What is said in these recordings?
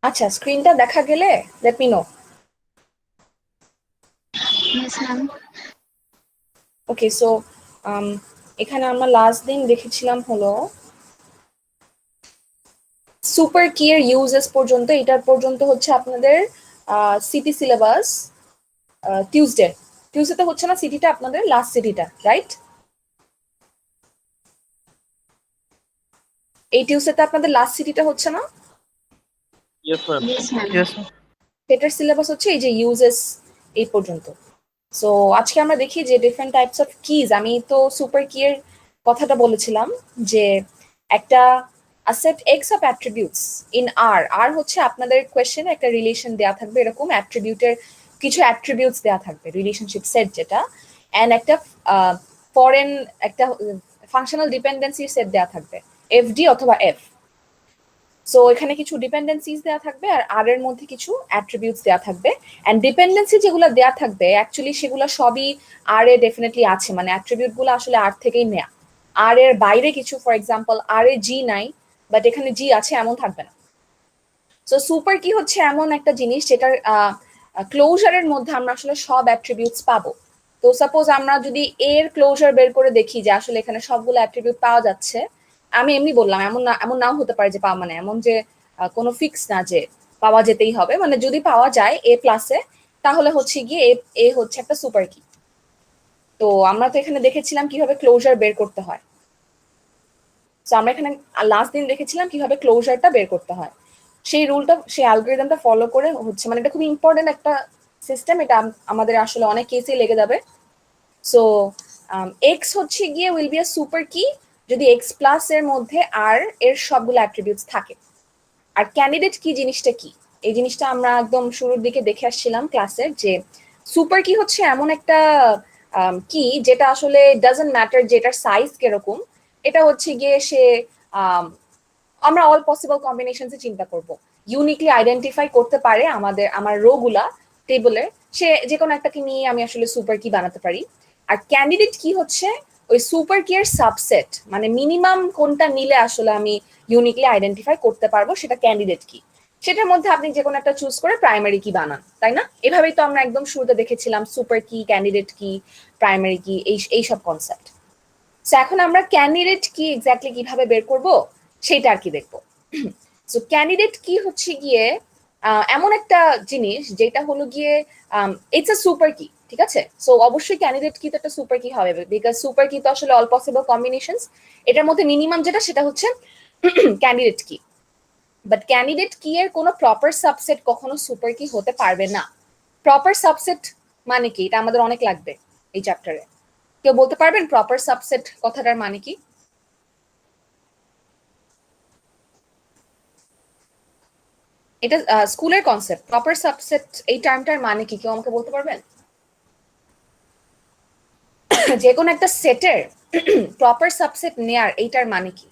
আচ্ছা, স্ক্রিনটা দেখা গেলে let me no. Yes, ma'am. Okay, so এখানে আমরা লাস্ট দিন দেখেছিলাম হলো সুপার কি এর ইউজেস পর্যন্ত, এটার পর্যন্ত হচ্ছে আপনাদের সিটি সিলেবাস। টিউসডে টিউসডেতে হচ্ছে না সিটিটা, আপনাদের লাস্ট সিটিটা, রাইট? এই টিউসডেতে আপনাদের লাস্ট সিটিটা হচ্ছে না? Yes, ma'am. Yes, ma'am. Yes, ma'am. সেটার সিলেবাস হচ্ছে এই যে ইউজেস এই পর্যন্ত। সো আজকে আমরা দেখি যে ডিফারেন্ট টাইপস অফ কিজ। আমি তো সুপার কি এর কথাটা বলেছিলাম যে একটা set X of attributes in R, R হচ্ছে আপনাদের কোয়েশ্চেনে একটা রিলেশন দেওয়া থাকবে, এরকম অ্যাট্রিবিউটের কিছু অ্যাট্রিবিউটস দেওয়া থাকবে, রিলেশনশিপ সেট যেটা, অ্যান্ড একটা ফরেন একটা ফাংশনাল ডিপেন্ডেন্সির সেট দেওয়া থাকবে, এফডি অথবা এফ। সো এখানে কিছু ডিপেন্ডেন্সিজ দেওয়া থাকবে আর আর এর মধ্যে কিছু অ্যাট্রিবিউটস দেওয়া থাকবে। এন্ড ডিপেন্ডেন্সি যেগুলো দেওয়া থাকবে অ্যাকচুয়ালি সেগুলো সবই আর এ ডেফিনেটলি আছে, মানে অ্যাট্রিবিউট গুলো আসলে আর থেকেই নেয়া। আর এর বাইরে কিছু, ফর এক্সাম্পল আর এ জি নাই বাট এখানে জি আছে, এমন থাকবে না। সো সুপার কি হচ্ছে এমন একটা জিনিস যেটার ক্লোজারের মধ্যে আমরা আসলে সব অ্যাট্রিবিউটস পাবো। তো সাপোজ আমরা যদি এর ক্লোজার বের করে দেখি যে আসলে এখানে সবগুলো অ্যাট্রিবিউট পাওয়া যাচ্ছে, আমি এমনি বললাম, এমন নাও হতে পারে যে পাওয়া, মানে এমন যে কোনো ফিক্স না যে পাওয়া যেতেই হবে, মানে যদি পাওয়া যায় এ প্লাসে তাহলে হচ্ছে গিয়ে এ হচ্ছে একটা সুপার কি। তো আমরা তো এখানে দেখেছিলাম কিভাবে ক্লোজার বের করতে হয়। তো আমরা এখানে লাস্ট দিন দেখেছিলাম কিভাবে ক্লোজারটা বের করতে হয়। সেই রুলটা, সেই অ্যালগরিদমটা ফলো করে হচ্ছে, মানে এটা খুব ইম্পর্টেন্ট একটা সিস্টেম, এটা আমাদের আসলে অনেক কেসেই লেগে যাবে। সো এক্স হচ্ছে গিয়ে উইল বি আ সুপার কি যদি এক্স প্লাস এর মধ্যে আর এর সবগুলো অ্যাট্রিবিউটস থাকে। আর ক্যান্ডিডেট কি জিনিসটা কি, এই জিনিসটা আমরা একদম শুরুর দিকে দেখে আসছিলাম ক্লাসের, যে সুপার কি হচ্ছে এমন একটা কি যেটা আসলে ডাজন্ট ম্যাটার যে এটার সাইজ কিরকম, এটা হচ্ছে গিয়ে সে আমরা অল পসিবল কম্বিনেশনস চিন্তা করব, ইউনিকলি আইডেন্টিফাই করতে পারে আমার রো গুলা টেবলে, সে যে কোনো একটাকে নিয়ে আমি আসলে সুপার কি বানাতে পারি। আর ক্যান্ডিডেট কি হচ্ছে ওই সুপার কি এর সাবসেট, মানে মিনিমাম কোনটা নিলে আসলে আমি ইউনিকলি আইডেন্টিফাই করতে পারবো, সেটা ক্যান্ডিডেট কি। সেটার মধ্যে আপনি যে কোনো একটা চুজ করে প্রাইমারি কি বানান, তাই না? এভাবেই তো আমরা একদম শুরুতে দেখেছিলাম সুপার কি, ক্যান্ডিডেট কি, প্রাইমারি কি, এই সব কনসেপ্ট। সো এখন আমরা ক্যান্ডিডেট কি এক্স্যাক্টলি কিভাবে বের করব সেটা আর কি দেখবো। সো ক্যান্ডিডেট কি হচ্ছে গিয়ে এমন একটা জিনিস যেটা হলো গিয়ে ইটস আ সুপার কি, ঠিক আছে? সো অবশ্যই ক্যান্ডিডেট কি তো একটা সুপার কি হবে, বিকজ সুপার কি তো আসলে অল পসিবল কম্বিনেশনস, এটার মধ্যে মিনিমাম যেটা সেটা হচ্ছে candidate key. But candidate key এর কোনো প্রপার সাবসেট কখনো সুপার কি হতে পারবে না। প্রপার সাবসেট মানে কি, এটা আমাদের অনেক লাগবে এই চ্যাপ্টারে। কেউ বলতে পারবেন প্রপার সাবসেট কথাটার মানে কি? এটা স্কুলের কনসেপ্ট। প্রপার সাবসেট এই টার্মটার মানে কি, কেউ আমাকে বলতে পারবেন? যে কোনো একটা সেটের প্রপার সাবসেট নেয়ার এইটার মানে কি?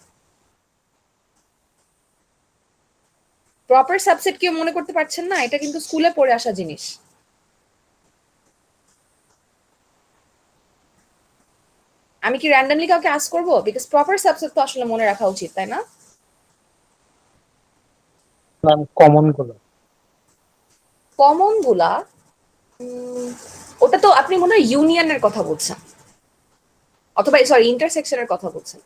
প্রপার সাবসেট কেউ মনে করতে পারছেন না? এটা কিন্তু স্কুলে পড়ে আসা জিনিস। আমি কি র্যান্ডমলি কাউকে আস্ক করবো? বিকজ প্রপার সাবসেট তো আসলে মনে রাখা উচিত, তাই না? ম্যাম, কমন গুলো। কমন গুলা ওটা তো আপনি মনে হয় ইউনিয়নের কথা বলছেন, অথবা সরি ইন্টারসেকশনের কথা বলছেন।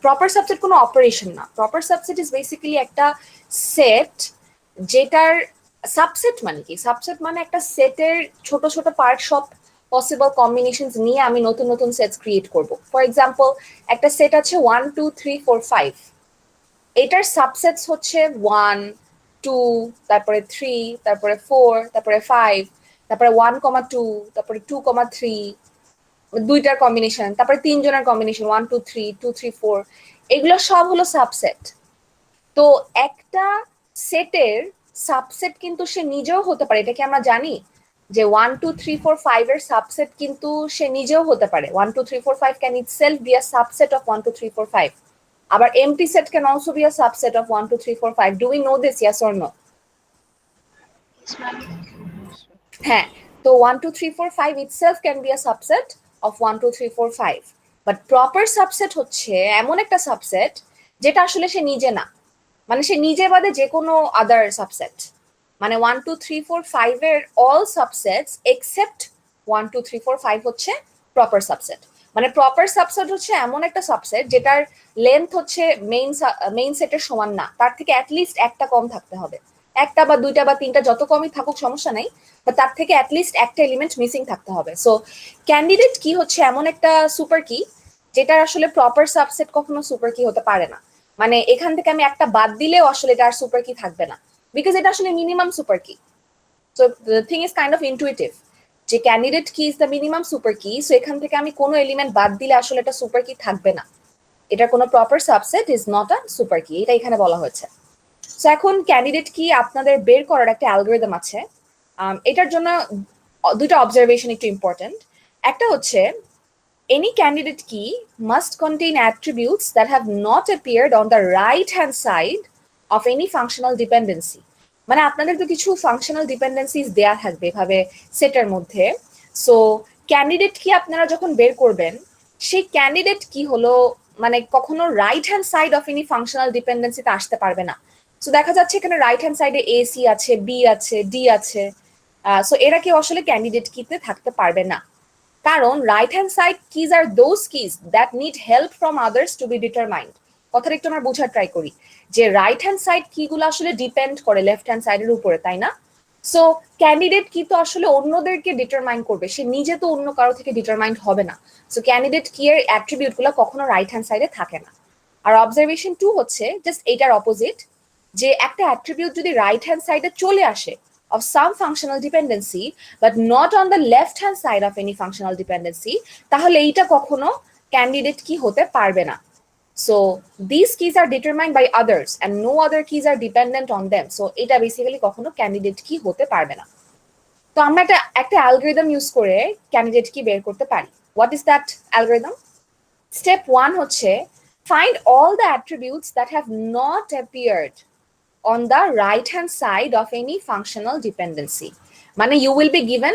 প্রপার সাবসেট কোনো অপারেশন না। প্রপার সাবসেট ইজ বেসিক্যালি একটা সেট যেটার সাবসেট মানে কি, সাবসেট মানে একটা সেটের ছোট ছোট পার্ট, সব পসিবল কম্বিনেশনস নিয়ে আমি নতুন নতুন সেটস ক্রিয়েট করব। ফর এক্সাম্পল একটা সেট আছে 1 2 3 4 5, এটার সাবসেটস হচ্ছে 1 2, তারপরে 3, তারপরে 4, তারপরে 5, তারপরে 1 2, তারপরে 2 3, দুইটার কম্বিনেশন, তারপরে তিনজনের কম্বিনেশন 1 2 3 2 3 4, এগুলো সব হলো সাবসেট। তো একটা সেটের সাবসেট কিন্তু সে নিজেও হতে পারে, এটা কি আমরা জানি যে 1 2 3 4 5 এর সাবসেট কিন্তু সে নিজেও হতে পারে। 1 2 3 4 5 can itself be a subset of 1 2 3 4 5। আবার empty set can also be a subset of 1 2 3 4 5। Do we know this, yes or no? Yes, ma'am. হ্যাঁ, তো 1 2 3 4 5 itself can be a subset of 1 2 3 4 5, but proper subset হচ্ছে এমন একটা subset যেটা আসলে সে নিজে না। মানে সে নিজে বাদে যে কোনো আদার সাবসেট, মানে 1 2 3 4 5 এর অল সাবসেটস এক্সেপ্ট 1 2 3 4 5 হচ্ছে প্রপার সাবসেট। মানে প্রপার সাবসেট হচ্ছে এমন একটা সাবসেট যেটার লেন্থ হচ্ছে মেইন সেটের সমান না, তার থেকে অ্যাটলিস্ট একটা কম থাকতে হবে। একটা বা দুইটা বা তিনটা যত কমই থাকুক সমস্যা নাই, বা তার থেকে অ্যাটলিস্ট একটা এলিমেন্ট মিসিং থাকতে হবে। সো ক্যান্ডিডেট কি হচ্ছে এমন একটা সুপার কি যেটা আসলে প্রপার সাবসেট কখনো সুপার কি হতে পারে না। মানে এখান থেকে আমি একটা বাদ দিলেও আসলে এটা আর সুপার কি থাকবে না, বিকজ এটা আসলে minimum super key. So the thing is kind of intuitive যে ক্যান্ডিডেট কি is the minimum super key, so এখান থেকে আমি কোনো এলিমেন্ট বাদ দিলে আসলে এটা সুপার কি থাকবে না, এটা কোনো proper subset is not a super কি, এটা এখানে বলা হয়েছে। সো এখন ক্যান্ডিডেট কি আপনাদের বের করার একটা অ্যালগরিদম আছে। এটার জন্য দুইটা অবজারভেশন একটু ইম্পর্টেন্ট। একটা হচ্ছে any candidate key must contain attributes that have not appeared on the right hand side of any functional dependency. মানে আপনাদের তো কিছু ফাংশনাল ডিপেন্ডেন্সিজ দেয়া থাকবে এভাবে সেটের মধ্যে। সো ক্যান্ডিডেট কি আপনারা যখন বের করবেন, সেই ক্যান্ডিডেট কি হলো মানে কখনো right hand side of any functional ডিপেন্ডেন্সিতে আসতে পারবে না। সো দেখা যাচ্ছে এখানে রাইট হ্যান্ড সাইডে এ সি আছে, বি আছে, ডি আছে। সো এরা কেউ আসলে ক্যান্ডিডেট কিতে থাকতে পারবে না, কারণ right hand side keys are those keys that need help from others to be determined. কথাটা একটু আমরা বোঝার ট্রাই করি যে রাইট হ্যান্ড সাইড কিগুলো আসলে ডিপেন্ড করে লেফট হ্যান্ড সাইডের উপরে, তাই না? সো ক্যান্ডিডেট কি তো আসলে অন্যদেরকে ডিটারমাইন করবে, সে নিজে তো অন্য কারো থেকে ডিটারমাইন্ড হবে না। সো ক্যান্ডিডেট কি এর অ্যাট্রিবিউট গুলো কখনো রাইট হ্যান্ড সাইডে থাকে না। আর অবজারভেশন 2 হচ্ছে জাস্ট এইটার অপোজিট, যে একটা অ্যাট্রিবিউট যদি রাইট হ্যান্ড সাইডে চলে আসে of some functional dependency but not on the left hand side of any functional dependency, তাহলে এইটা কখনো ক্যান্ডিডেট কি হতে পারবে না। So these keys are determined by others and no other keys are dependent on them. So এটা basically কখনো candidate কি হতে পারবে না। তো আমরা একটা অ্যালগরিদম ইউজ করে ক্যান্ডিডেট কি বের করতে পারি। What is that algorithm? Step 1 হচ্ছে find all the attributes that have not appeared on the right hand side of any functional dependency. মানে you will be given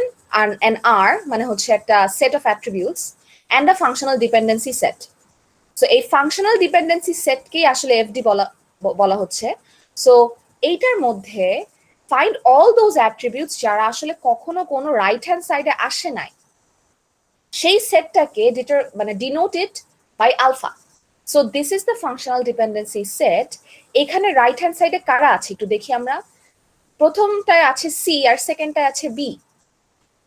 an R, মানে হচ্ছে একটা set of attributes and a functional dependency set. So এই functional dependency set কেই আসলে FD বলা হচ্ছে। So এইটার মধ্যে find all those attributes যারা আসলে কখনো কোনো right hand side এ আসে নাই, সেই সেটটাকে মানে denoted by alpha. So this is the functional dependency set. এখানে রাইট হ্যান্ড সাইডে কারা আছে একটু দেখি আমরা। প্রথমটায় আছে সি আর সেকেন্ডটায় আছে বি।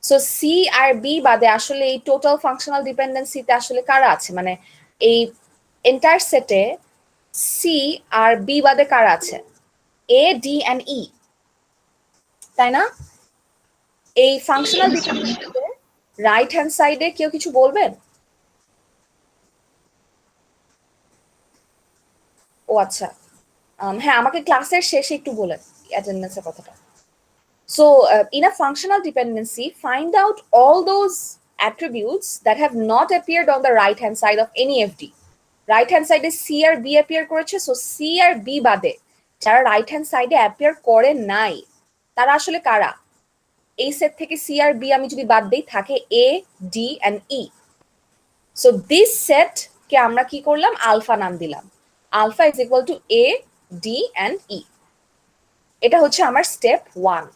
সো সি আর বি বাদে আসলে এই টোটাল ফাংশনাল ডিপেন্ডেন্সিতে আসলে কারা আছে, মানে এই এন্টায়ার সেটে সি আর বি বাদে কারা আছে? এ, ডি এন্ড ই, তাই না? এই ফাংশনাল ডিপেন্ডেন্সিতে রাইট হ্যান্ড সাইডে কেউ কিছু বলবেন? ও আচ্ছা, হ্যাঁ আমাকে ক্লাসের শেষে একটু বলেন অ্যাটেন্ডেন্সের কথাটা। So in a functional dependency, find out all those attributes that have not appeared on the right hand side of any FD. Right hand side A C R B appear করেছে, so C আর B বাদে যারা right hand side এ appear করে নাই তারা আসলে কারা? এই set থেকে C আর B আমি যদি বাদ দেই থাকে A, D and E. So this set কে আমরা কি করলাম? আলফা নাম দিলাম। Alpha is equal to A, D and E. এটা হচ্ছে আমার step 1.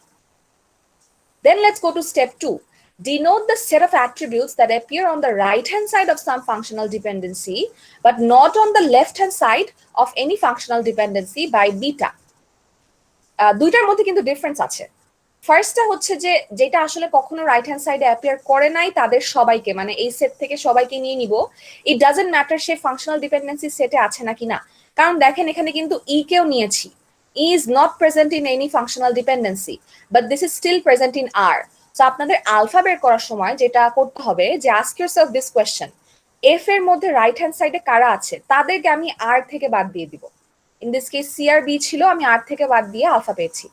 Then let's go to step 2. Denote the set of attributes that appear on the right-hand side of some functional dependency, but not on the left-hand side of any functional dependency by beta. দুইটার মধ্যে কিন্তু difference আছে। ফার্স্টটা হচ্ছে যে যেটা আসলে কখনো right hand সাইডে অ্যাপিয়ার করে নাই তাদের সবাইকে, মানে এই সেট থেকে সবাইকে নিয়ে নিব। It doesn't matter say functional dependency সেটে আছে নাকি না, কারণ দেখেন এখানে কিন্তু ই কেও নিয়েছি। E is not present in any functional dependency, but this is still present in R. So আপনাদের আলফা বের করার সময় যেটা করতে হবে যে ask yourself this question. F এর মধ্যে রাইট হ্যান্ড সাইডে কারা আছে তাদেরকে আমি R থেকে বাদ দিয়ে দিব। In this case C R B ছিল, আমি R থেকে বাদ দিয়ে আলফা পেয়েছি।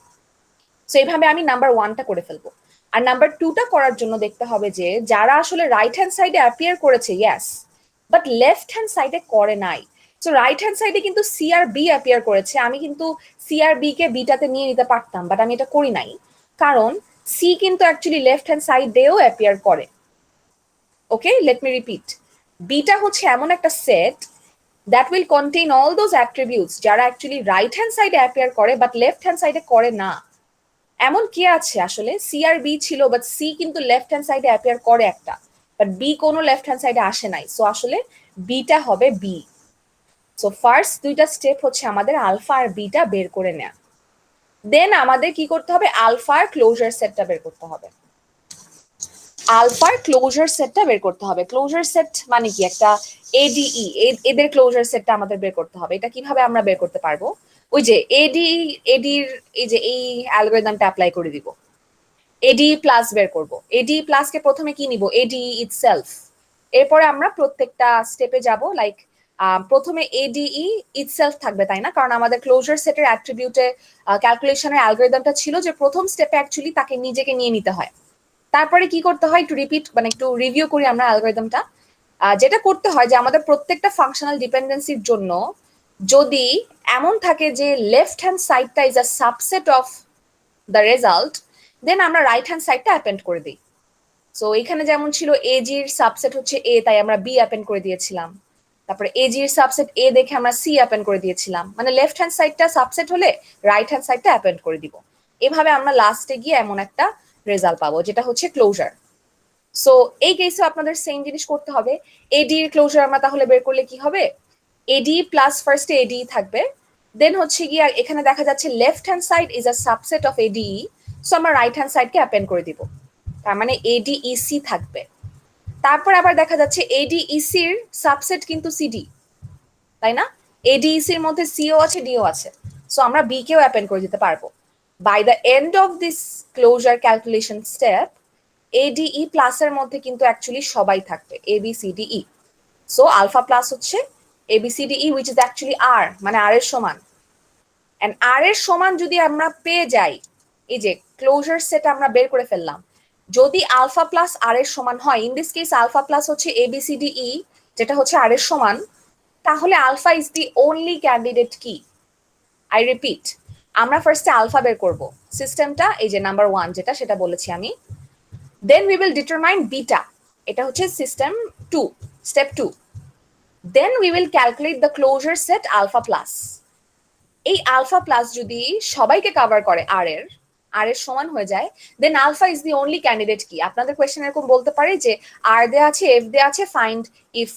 সো এইভাবে আমি নাম্বার 1টা করে ফেলবো। আর নাম্বার 2টা করার জন্য দেখতে হবে যে যারা আসলে রাইট হ্যান্ড সাইডে অ্যাপিয়ার করেছে ইয়েস, বাট লেফট হ্যান্ড সাইডে করে নাই। সো রাইট হ্যান্ড সাইডে কিন্তু সি আর বি অ্যাপিয়ার করেছে, আমি কিন্তু সি আর বি কে বিটাতে নিয়ে নিতে পারতাম, বাট আমি এটা করি নাই কারণ সি কিন্তু অ্যাকচুয়ালি লেফট হ্যান্ড সাইডেও অ্যাপিয়ার করে। ওকে, লেট মি রিপিট। বিটা হচ্ছে এমন একটা set that will contain all those attributes যারা actually right hand side appear করে but left hand side করে না। এমন কি আছে আসলে সি আর বি ছিল বাট সি কিন্তু লেফট হ্যান্ড সাইডে অ্যাপিয়ার করে একটা, বাট বি কোনো লেফট হ্যান্ড সাইডে আসে নাই, সো আসলে বিটা হবে বি। সো ফার্স্ট দুইটা স্টেপ হচ্ছে আমাদের আলফা আর বিটা বের করে নেওয়া, দেন আমাদের কি করতে হবে, আলফার ক্লোজার সেটটা বের করতে হবে। আলফার ক্লোজার সেটটা বের করতে হবে। ক্লোজার সেট মানে কি, একটা এডিই, এদের ক্লোজার সেটটা আমাদের বের করতে হবে। এটা কিভাবে আমরা বের করতে পারবো, ওই যে এডির এই যে এই অ্যালগরিদমটা অ্যাপ্লাই করে দিব, এডি প্লাস বের করব। এডি প্লাস কে প্রথমে কি নিব, এডি ইটসেলফ, এরপরে আমরা প্রত্যেকটা স্টেপে যাব, লাইক প্রথমে এডিই ইটসেলফ থাকবে তাই না, কারণ আমাদের ক্লোজার সেটের অ্যাট্রিবিউটে ক্যালকুলেশনের অ্যালগরিদমটা ছিল যে প্রথম স্টেপে অ্যাকচুয়ালি তাকে নিজেকে নিয়ে নিতে হয়। তারপরে কি করতে হয়, একটু রিপিট মানে একটু রিভিউ করি আমরা অ্যালগরিদমটা। যেটা করতে হয় যে আমাদের প্রত্যেকটা ফাংশনাল ডিপেন্ডেন্সির জন্য যদি এমন থাকে যে লেফট হ্যান্ড সাইডটা is a subset of the result, then আমরা রাইট হ্যান্ড সাইডটা অ্যাপেন্ড করে দিই। সো এখানে যেমন ছিল এজির সাবসেট হচ্ছে এ, তাই আমরা বি অ্যাপেন্ড করে দিয়েছিলাম। তারপরে এজির সাবসেট এ দেখে আমরা সি অ্যাপেন্ড করে দিয়েছিলাম, মানে লেফট হ্যান্ড সাইডটা সাবসেট হলে রাইট হ্যান্ড সাইডটা অ্যাপেন্ড করে দিব। এভাবে আমরা লাস্টে গিয়ে এমন একটা রেজাল্ট পাবো যেটা হচ্ছে ক্লোজার। সো এই কেসে আপনাদের সেম জিনিস করতে হবে। এডি এর ক্লোজার আমরা তাহলে বের করলে কি হবে, এডি প্লাস ফার্স্টে এডি থাকবে, দেন হচ্ছে গিয়ে এখানে দেখা যাচ্ছে left hand side is a subset of AD, so আমরা রাইট হ্যান্ড সাইডকে অ্যাপেন্ড করে দিব, তার মানে এডিইসি থাকবে। তারপর আবার দেখা যাচ্ছে এডিইসির সাবসেট কিন্তু সিডি, তাই না, এডিইসির মধ্যে সিও আছে ডিও আছে, সো আমরা বি কেও অ্যাপেন্ড করে দিতে পারবো। By the end of this closure calculation step ADE প্লাসের মধ্যে কিন্তু অ্যাকচুয়ালি সবাই থাকবে, A B C D E. So alpha plus হচ্ছে A B C D E which is actually R, মানে আর এর সমান। এন্ড আর এর সমান যদি আমরা পেয়ে যাই, এই যে ক্লোজার সেট আমরা বের করে ফেললাম, যদি আলফা প্লাস আর এর সমান হয়, in this case alpha plus হচ্ছে A B C D E যেটা হচ্ছে আর এর সমান, তাহলে alpha is the only candidate key. I repeat, আমরা ফার্স্টে আলফা বের করব, সিস্টেমটা এই যে নাম্বার 1 যেটা সেটা বলেছি আমি, then we will determine beta, এটা হচ্ছে system 2, step 2, then we will calculate the closure set alpha plus. এই আলফা প্লাস যদি সবাইকে কভার করে আর এর সমান হয়ে যায়, then alpha is the only candidate key. আপনাদের কোয়েশ্চেন এরকম বলতে পারে যে আর দেয়া আছে, এফ দেয়া আছে, ফাইন্ড ইফ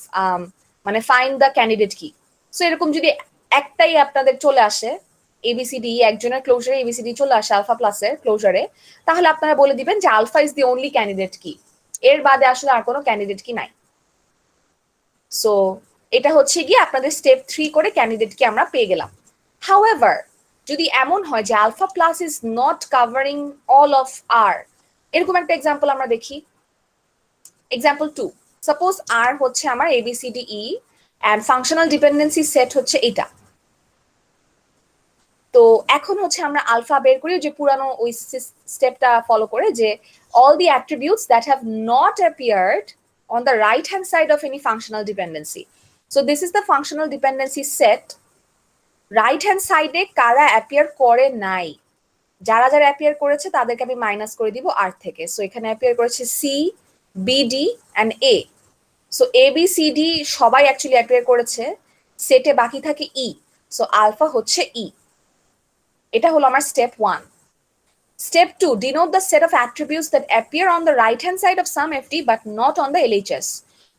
মানে find the candidate key. So এরকম যদি একটাই আপনাদের চলে আসে, এবিসিডি একজনের ক্লোজারে এবিসিডি চলে আসে আলফা প্লাসের ক্লোজারে, তাহলে আপনারা বলে দিবেন যে alpha is the only candidate key, এর বাদে আসলে আর কোনো ক্যান্ডিডেট কি নাই। সো এটা হচ্ছে গিয়ে আপনাদের স্টেপ 3 করে ক্যান্ডিডেট কি আমরা পেয়ে গেলাম। হাউএভার যদি এমন হয় যে alpha plus is not covering all of R, এরকম একটা এক্সাম্পল আমরা দেখি। এক্সাম্পল 2, সাপোজ আর হচ্ছে আমার এবিসিডিই এন্ড ফাংশনাল ডিপেন্ডেন্সি সেট হচ্ছে এটা। তো এখন হচ্ছে আমরা আলফা বের করি যে পুরানো ওই স্টেপটা ফলো করে, যে all the attributes that have not appeared on the right hand side of any functional dependency. So this is the functional dependency set. Right hand সাইডে কারা অ্যাপিয়ার করে নাই, যারা যারা অ্যাপিয়ার করেছে তাদেরকে আমি মাইনাস করে দিব আর থেকে। সো এখানে অ্যাপিয়ার করেছে C, B, D and A. So A B C D সবাই অ্যাকচুয়ালি অ্যাপিয়ার করেছে, সেটে বাকি থাকে ই, সো আলফা হচ্ছে ই। এটা হলো আমার step 1। Step 2, denote the set of attributes that appear on the right hand side of some FD but not on the LHS.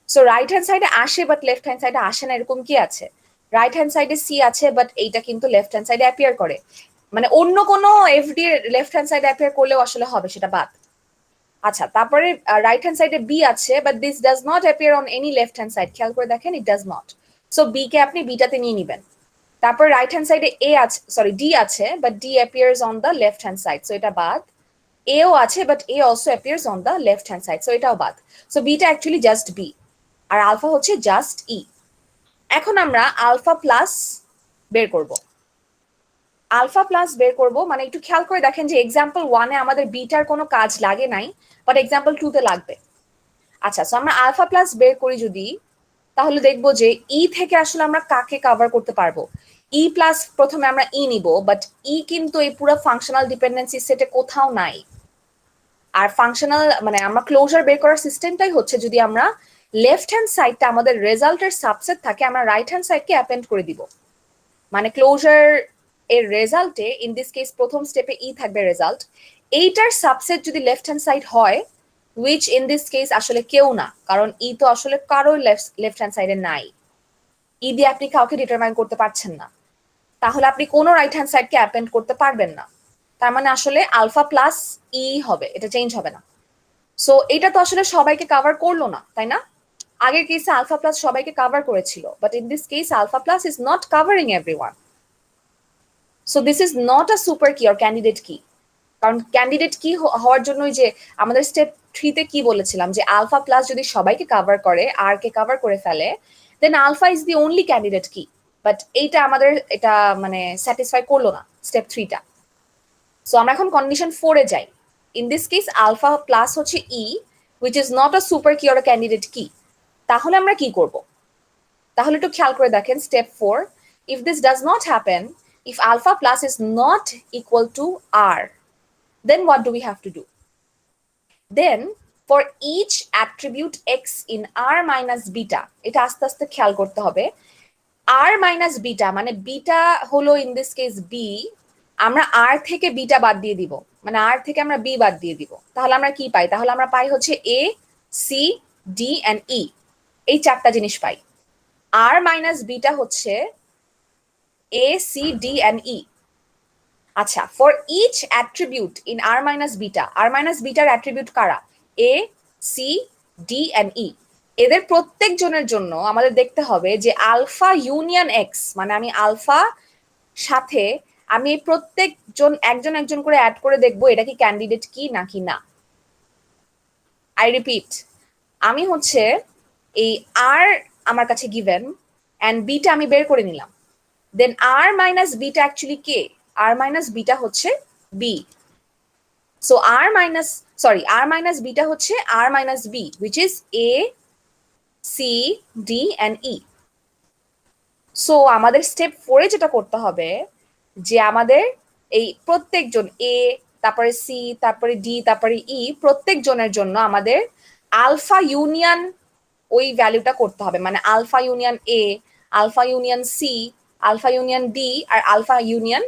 So right hand side আসে but left hand side আসে না, এরকম কি আছে, রাইট হ্যান্ড সাইডে C আছে but এইটা কিন্তু লেফট হ্যান্ড সাইডে অ্যাপিয়ার করে, মানে অন্য কোনো এফডি লেফট হ্যান্ড সাইডে অ্যাপিয়ার করলেও আসলে হবে, সেটা বাদ। আচ্ছা, তারপরে রাইট হ্যান্ড সাইডে বি আছে but this does not appear on any left hand side, খেয়াল করে দেখেন it does not, so B কে আপনি বিটাতে নিয়ে নিবেন। তারপর রাইট হ্যান্ড সাইডে এ আছে, সরি ডি আছে but D appears on the left hand side, so এটা বাদ। এও আছে but A also appears on the left hand side, so এটাও বাদ। So beta actually just B আর আলফা হচ্ছে জাস্ট ই। এখন আমরা আলফা প্লাস বের করব। আলফা প্লাস বের করব মানে একটু খেয়াল করে দেখেন যে এক্সাম্পল 1 এ আমাদের বিটার কোনো কাজ লাগে নাই, বাট এক্সাম্পল 2 তে লাগবে। আচ্ছা, সো আমরা আলফা প্লাস বের করি যদি, তাহলে দেখবো যে ই থেকে আসলে আমরা কাকে কভার করতে পারবো। ই প্লাস প্রথমে আমরা ই নিব, বাট ই কিন্তু এই পুরো ফাংশনাল ডিপেন্ডেন্সি সেটে কোথাও নাই। আর ফাংশনাল মানে আমরা ক্লোজার বের করার সিস্টেমটাই হচ্ছে যদি আমরা লেফট হ্যান্ড সাইডটা আমাদের রেজাল্টের সাবসেট থাকে, আমরা রাইট হ্যান্ড সাইডকে অ্যাপেন্ড করে দিব। মানে ক্লোজার এর রেজাল্টে ইন দিস কেস প্রথম স্টেপে ই থাকবে রেজাল্ট, এইটার সাবসেট যদি লেফট হ্যান্ড সাইড হয়, উইচ ইন দিস কেস আসলে কেউ না, কারণ ই তো আসলে কারো লেফট হ্যান্ড সাইডে নাই, ই দিয়ে আপনি কাউকে ডিটারমাইন করতে পারছেন না, তাহলে আপনি কোনো রাইট হ্যান্ড সাইডকে অ্যাপেন্ড করতে পারবেন না। তার মানে আসলে আলফা প্লাস ই হবে, এটা চেঞ্জ হবে না। সো এটা তো আসলে সবাইকে কভার করলো না, তাই না? আগের কেসে আলফা প্লাস সবাইকে কভার করেছিল, but in this case alpha plus is not covering everyone. So this is not a super key or candidate key. কারণ ক্যান্ডিডেট কি হওয়ার জন্যই যে আমাদের স্টেপ 3 তে কি বলেছিলাম, যে আলফা প্লাস যদি সবাইকে কভার করে, আর কে কভার করে ফেলে, then alpha is the only candidate key. But এইটা আমাদের এটা মানে স্যাটিসফাই করলো না স্টেপ 3টা। সো আমরা এখন কন্ডিশন 4 এ যাই। In this case alpha plus হচ্ছে E, which is not a super key or candidate key. তাহলে আমরা কি করব? তাহলে একটু খেয়াল করে দেখেন step 4, if this does not happen, if alpha plus is not equal to r, then what do we have to do? Then for each attribute x in r minus beta, এটা আস্তে আস্তে খেয়াল করতে হবে, r minus beta মানে beta হলো in this case B, আমরা r থেকে বিটা বাদ দিয়ে দিব, মানে r থেকে আমরা b বাদ দিয়ে দিব, তাহলে আমরা কি পাই? তাহলে আমরা পাই হচ্ছে a c d and e, এই চারটা জিনিস পাই। r minus beta হচ্ছে a c d and e। আচ্ছা, for each attribute in R minus beta, R minus বিটার অ্যাট্রিবিউট কারা? A C D and E. এদের প্রত্যেকজনের জন্য আমাদের দেখতে হবে যে আলফা ইউনিয়ন এক্স, মানে আমি আলফা সাথে আমি প্রত্যেকজন একজন একজন করে অ্যাড করে দেখবো এটা কি ক্যান্ডিডেট কি নাকি না। আই রিপিট, আমি হচ্ছে এই আর আমার কাছে গিভেন অ্যান্ড বিটা আমি বের করে নিলাম, then R minus beta actually কে? আর মাইনাস বিটা হচ্ছে B. So R minus beta হচ্ছে R minus B, which is A C D and E. So আমাদের স্টেপ 4 এ যেটা করতে হবে, যে আমাদের এই প্রত্যেকজন এ, তারপরে সি, তারপরে ডি, তারপরে ই, প্রত্যেকজনের জন্য আমাদের আলফা ইউনিয়ন ওই ভ্যালুটা করতে হবে, মানে alpha union A, alpha union C, alpha union D আর আলফা ইউনিয়ন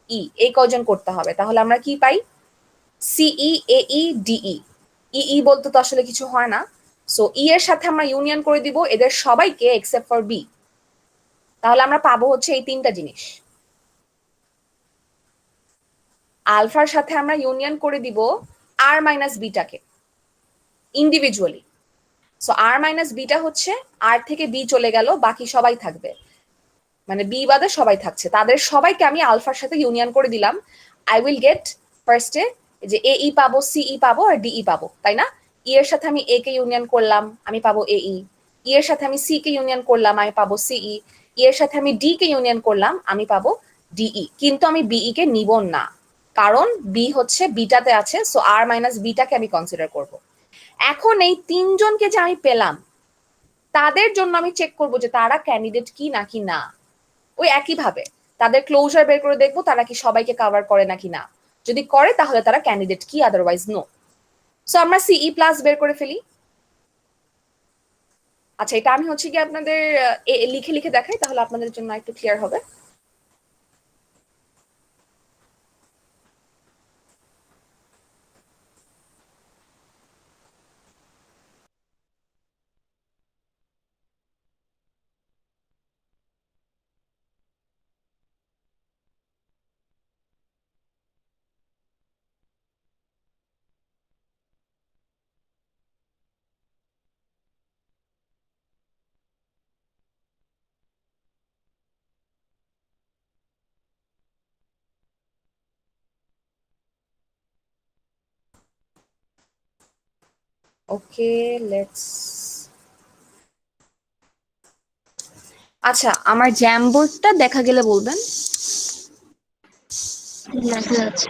ই, এই কয়জন করতে হবে। তাহলে আমরা কি পাই? সিই এই ডিই। ই বলতে তো আসলে কিছু হয় না, সো ই এর সাথে আমরা ইউনিয়ন করে দিব এদের সবাইকে এক্সেপ্ট ফর বি। তাহলে আমরা পাবো হচ্ছে এই তিনটা জিনিস। আলফার সাথে আমরা ইউনিয়ন করে দিব আর minus বিটাকে individually. So R minus beta হচ্ছে আর থেকে বি চলে গেল, বাকি সবাই থাকবে, মানে বি বাদে সবাই থাকছে, তাদের সবাইকে আমি আলফার সাথে ইউনিয়ন করে দিলাম। আই উইল গেট ফার্স্টে যে এ ই পাবো, সিই পাবো আর ডিই পাবো, তাই না? ই এর সাথে আমি এ কে ইউনিয়ন করলাম, আমি পাবো এই। ই এর সাথে আমি সি কে ইউনিয়ন করলাম, আমি পাবো সিই। ই এর সাথে আমি ডি কে ইউনিয়ন করলাম, আমি পাবো ডিই। কিন্তু আমি বিই কে নিব না, কারণ বি হচ্ছে বিটাতে আছে, সো আর মাইনাস বিটাকে আমি কনসিডার করব। এখন এই তিনজনকে যে আমি পেলাম, তাদের জন্য আমি চেক করব যে তারা ক্যান্ডিডেট কি নাকি না। ওই একইভাবে তাদের ক্লোজার বের করে দেখবো তারা কি সবাইকে কভার করে নাকি না। যদি করে তাহলে তারা ক্যান্ডিডেট কি, আদারওয়াইজ নো। সো আমরা সিই প্লাস বের করে ফেলি। আচ্ছা, এটা আমি হচ্ছে কি আপনাদের লিখে লিখে দেখাই, তাহলে আপনাদের জন্য একটু ক্লিয়ার হবে। ওকে, লেটস। আচ্ছা, আমার জ্যাম বোর্ডটা দেখা গেলে বলবেন। দেখা যাচ্ছে।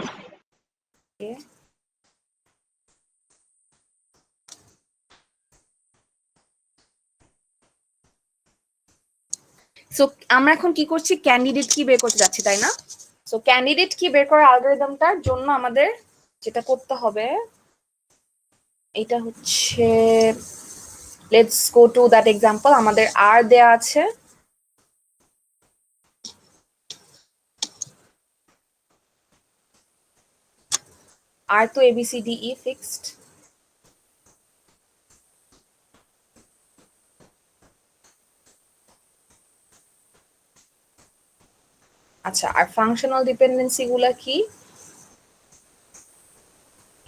সো আমরা এখন কি করছি? ক্যান্ডিডেট কি বের করতে যাচ্ছি, তাই না? সো ক্যান্ডিডেট কি বের করার অ্যালগরিদমটার জন্য আমাদের যেটা করতে হবে, এটা হচ্ছে let's go to that example. আমাদের আর দেয়া আছে, আর তো ABCDE ফিক্সড। আচ্ছা, আর ফাংশনাল ডিপেন্ডেন্সি গুলা কি?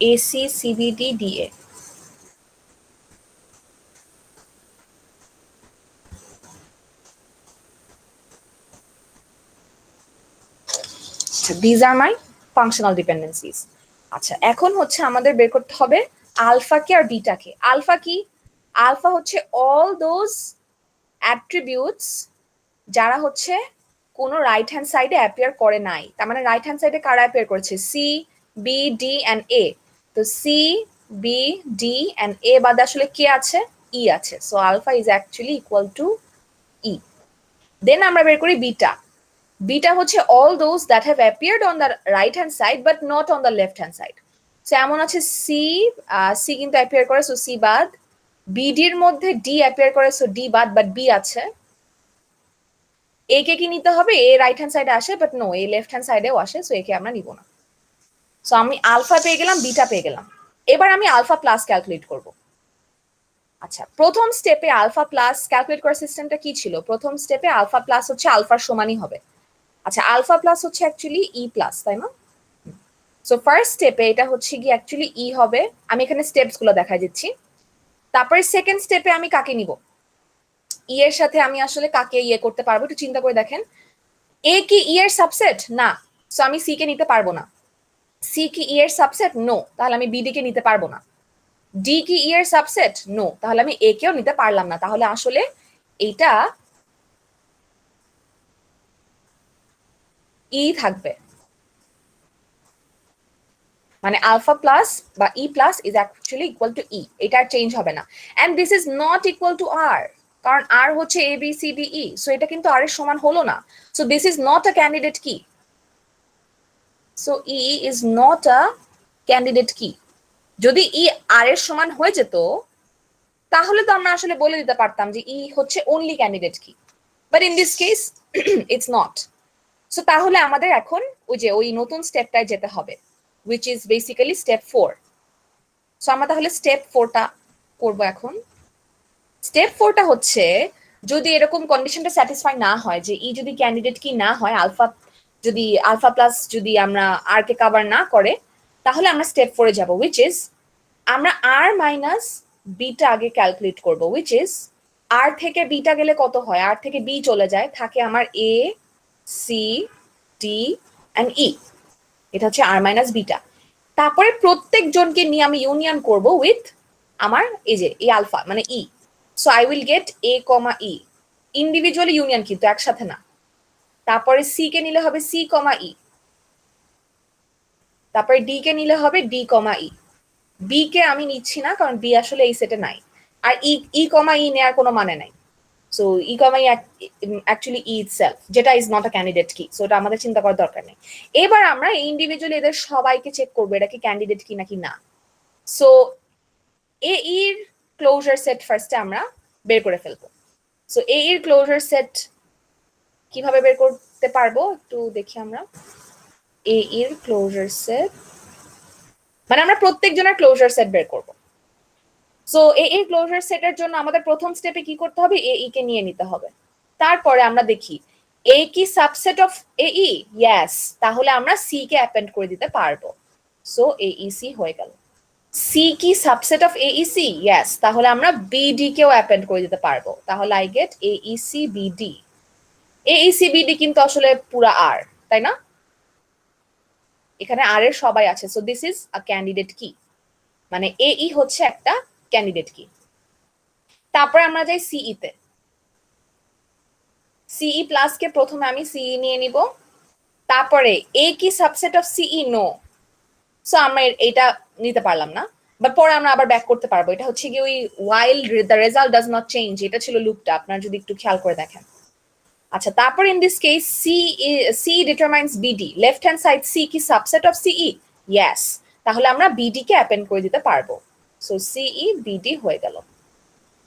ACCBDDA। These are my functional dependencies. আচ্ছা, এখন হচ্ছে আমাদের বের করতে হবে আলফাকে আর বিটাকে। আলফা কি? আলফা হচ্ছে অল দোজ অ্যাট্রিবিউটস যারা হচ্ছে কোনো রাইট হ্যান্ড সাইডে অ্যাপিয়ার করে নাই। তার মানে রাইট হ্যান্ড সাইডে কারা অ্যাপিয়ার করেছে? C, B, D and A. তো C, B, D and A বাদে আসলে কে আছে? ই আছে। So alpha is actually equal to E. Then আমরা বের করি বিটা। বিটা হচ্ছে all those that have appeared on the right hand side but not on the left hand side. So এমন আছে সি, সি কিন্তু appear করে, so C বাদ। BD এর মধ্যে ডি অ্যাপিয়ার করে, সো ডি বাদ, বাট বি আছে। এ কে কি নিতে হবে? এ রাইট হ্যান্ড সাইডে আসে, but no, A left hand সাইডেও আসে, সো একে আমরা নিব না। সো আমি আলফা পেয়ে গেলাম, বিটা পেয়ে গেলাম। এবার আমি আলফা প্লাস ক্যালকুলেট করব। আচ্ছা, প্রথম স্টেপে আলফা প্লাস ক্যালকুলেট করার সিস্টেমটা কি ছিল? প্রথম স্টেপে আলফা প্লাস হচ্ছে আলফার সমানই হবে। আচ্ছা, আলফা প্লাস হচ্ছে অ্যাকচুয়ালি ই প্লাস, তাই না? সো ফার্স্ট স্টেপে এটা হচ্ছে কি অ্যাকচুয়ালি ই হবে। আমি এখানে স্টেপস গুলো দেখাই দিচ্ছি। তারপরে সেকেন্ড স্টেপে আমি কাকে নিব? ই এর সাথে আমি আসলে কাকে ইয়ে করতে পারবো একটু চিন্তা করে দেখেন। এ কি ই এর সাবসেট? না, সো আমি সি কে নিতে পারবো না। সি কি ই এর সাবসেট? নো, তাহলে আমি বিডি কে নিতে পারবো না। ডি কি ই এর সাবসেট? নো, তাহলে আমি এ কেও নিতে পারলাম না। তাহলে আসলে এইটা ই থাকবে, মানে আলফা প্লাস বা E plus is actually equal to E. এটা আর চেঞ্জ হবে না। And this is not equal to R, কারণ আর হচ্ছে A B C D E, so এটা কিন্তু আর এর সমান হলো না। So this is not a candidate key. So E is not a candidate key. যদি ই আর এর সমান হয়ে যেত তাহলে তো আমরা আসলে বলে দিতে পারতাম যে ই হচ্ছে only candidate key, but in this case it's not. So তাহলে আমাদের এখন ওই নতুন স্টেপটায় যেতে হবে, which is basically step 4. So আমরা তাহলে স্টেপ 4টা করব এখন। স্টেপ 4টা হচ্ছে, যদি এরকম কন্ডিশনটা স্যাটিসফাই না হয় যে ই যদি ক্যান্ডিডেট কি না হয়, আলফা যদি আলফা প্লাস যদি আমরা আর কে কভার না করে, তাহলে আমরা স্টেপ 4 এ যাব, which is আমরা আর মাইনাস বিটা আগে ক্যালকুলেট করব, which is আর থেকে বিটা গেলে কত হয়? আর থেকে বি চলে যায়, থাকে আমার এ, সি, ডি এন্ড ই। এটা হচ্ছে আর মাইনাস বিটা। তারপরে প্রত্যেকজনকে নিয়ে আমি ইউনিয়ন করব উইথ আমার এই যে এই আলফা মানে E. So I will get A comma E, individually union কিন্তু একসাথে না। তারপরে সি কে নিলে হবে সি কমা ই, তারপরে ডি কে নিলে হবে ডি কমা ই। বি কে আমি নিচ্ছি না, কারণ বি আসলে এই সেটে নাই। আর ই কমা ই নেওয়ার কোনো মানে নাই। সো ই কমা ই অ্যাকচুয়ালি ই ইটসেলফ, যেটা is not a candidate key, so এটা আমাদের চিন্তা করার দরকার নেই। এবার আমরা ইন্ডিভিজুয়ালি এদের সবাইকে চেক করবো এটা কি ক্যান্ডিডেট কি নাকি না। সো এ এর ক্লোজার সেট ফার্স্টে আমরা বের করে ফেলবো। সো এ এর ক্লোজার সেট কিভাবে বের করতে পারবো একটু দেখি আমরা। এ এর ক্লোজার সেট মানে আমরা প্রত্যেকজনের ক্লোজার সেট বের করব। সো এ এর ক্লোজার সেটের জন্য আমাদের প্রথম স্টেপে কি করতে হবে? এ ই কে নিয়ে নিতে হবে। তারপরে আমরা দেখি এ কি subset of A E? Yes, তাহলে আমরা সি কে অ্যাপেন্ড করে দিতে পারবো। সো এ ই সি হয়ে গেল। সি কি subset of A E C? Yes, তাহলে আমরা বিডি কেও অ্যাপেন্ড করে দিতে পারবো। তাহলে I get A E C BD. A E C BD কিন্তু আসলে পুরা আর, তাই না? এখানে আর এর সবাই আছে, so this is a candidate কি, মানে এ ই হচ্ছে একটা ক্যান্ডিডেট কি। তারপরে আমরা যাই সিই তে। সিই প্লাস কে প্রথমে আমি সিই নিয়ে নিব। তারপরে এ কি সাবসেট অফ সিই? নো, সো আমরা এটা নিতে পারলাম না, বাট পরে আমরা আবার ব্যাক করতে পারবো। এটা হচ্ছে কি ওই while the result does not change, এটা ছিল লুপটা, আপনারা যদি একটু খেয়াল করে দেখেন। আচ্ছা, তারপর in this case C determines BD, left hand side C কি সাবসেট অফ সিই? ইয়েস, তাহলে আমরা বিডি কে অ্যাপেন্ড করে দিতে পারবো। সো সিই বিডি হয়ে গেল।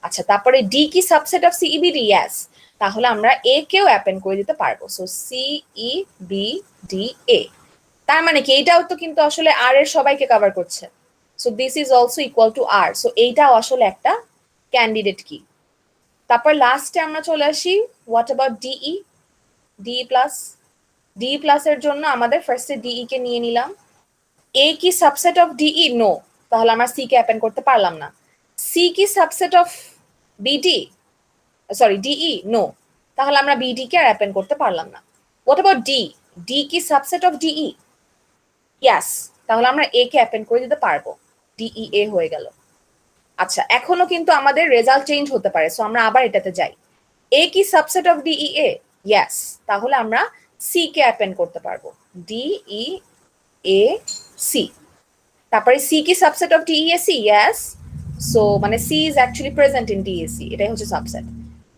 আচ্ছা, তারপরে ডি কি সাবসেট অফ সিইবিডি? ইয়েস, তাহলে আমরা এ কেও অ্যাপেন্ড করে দিতে পারবো। সো সিইবিডি। তার মানে কি এইটাও তো কিন্তু আসলে আর এর সবাইকে কভার করছে। So this is also equal to R. So এইটাও আসলে একটা ক্যান্ডিডেট কি। তারপর লাস্টে আমরা চলে আসি what about DE? DE plus. D প্লাসের জন্য আমাদের ফার্স্টে ডিই কে নিয়ে নিলাম। এ কি সাবসেট অফ ডিই? নো, তাহলে আমরা সি কে অ্যাপেন্ড করতে পারলাম না। সি কি subset of BD? Sorry DE? No, তাহলে আমরা বিডি কে আর অ্যাপেন্ড করতে পারলাম না। What about D? ডি কি সাবসেট অফ ডিই? ইয়াস, তাহলে আমরা এ কে অ্যাপেন্ড করে দিতে পারবো। ডিই এ হয়ে গেল। আচ্ছা, এখনো কিন্তু আমাদের রেজাল্ট চেঞ্জ হতে পারে, সো আমরা আবার এটাতে যাই। এ কি subset of DE A? Yes, তাহলে আমরা সি কে অ্যাপেন্ড করতে পারবো। DE A C. তারপরে সি কি subset of DEAC? Yes, so মানে C is actually present in DAC, এটাই হচ্ছে সাবসেট।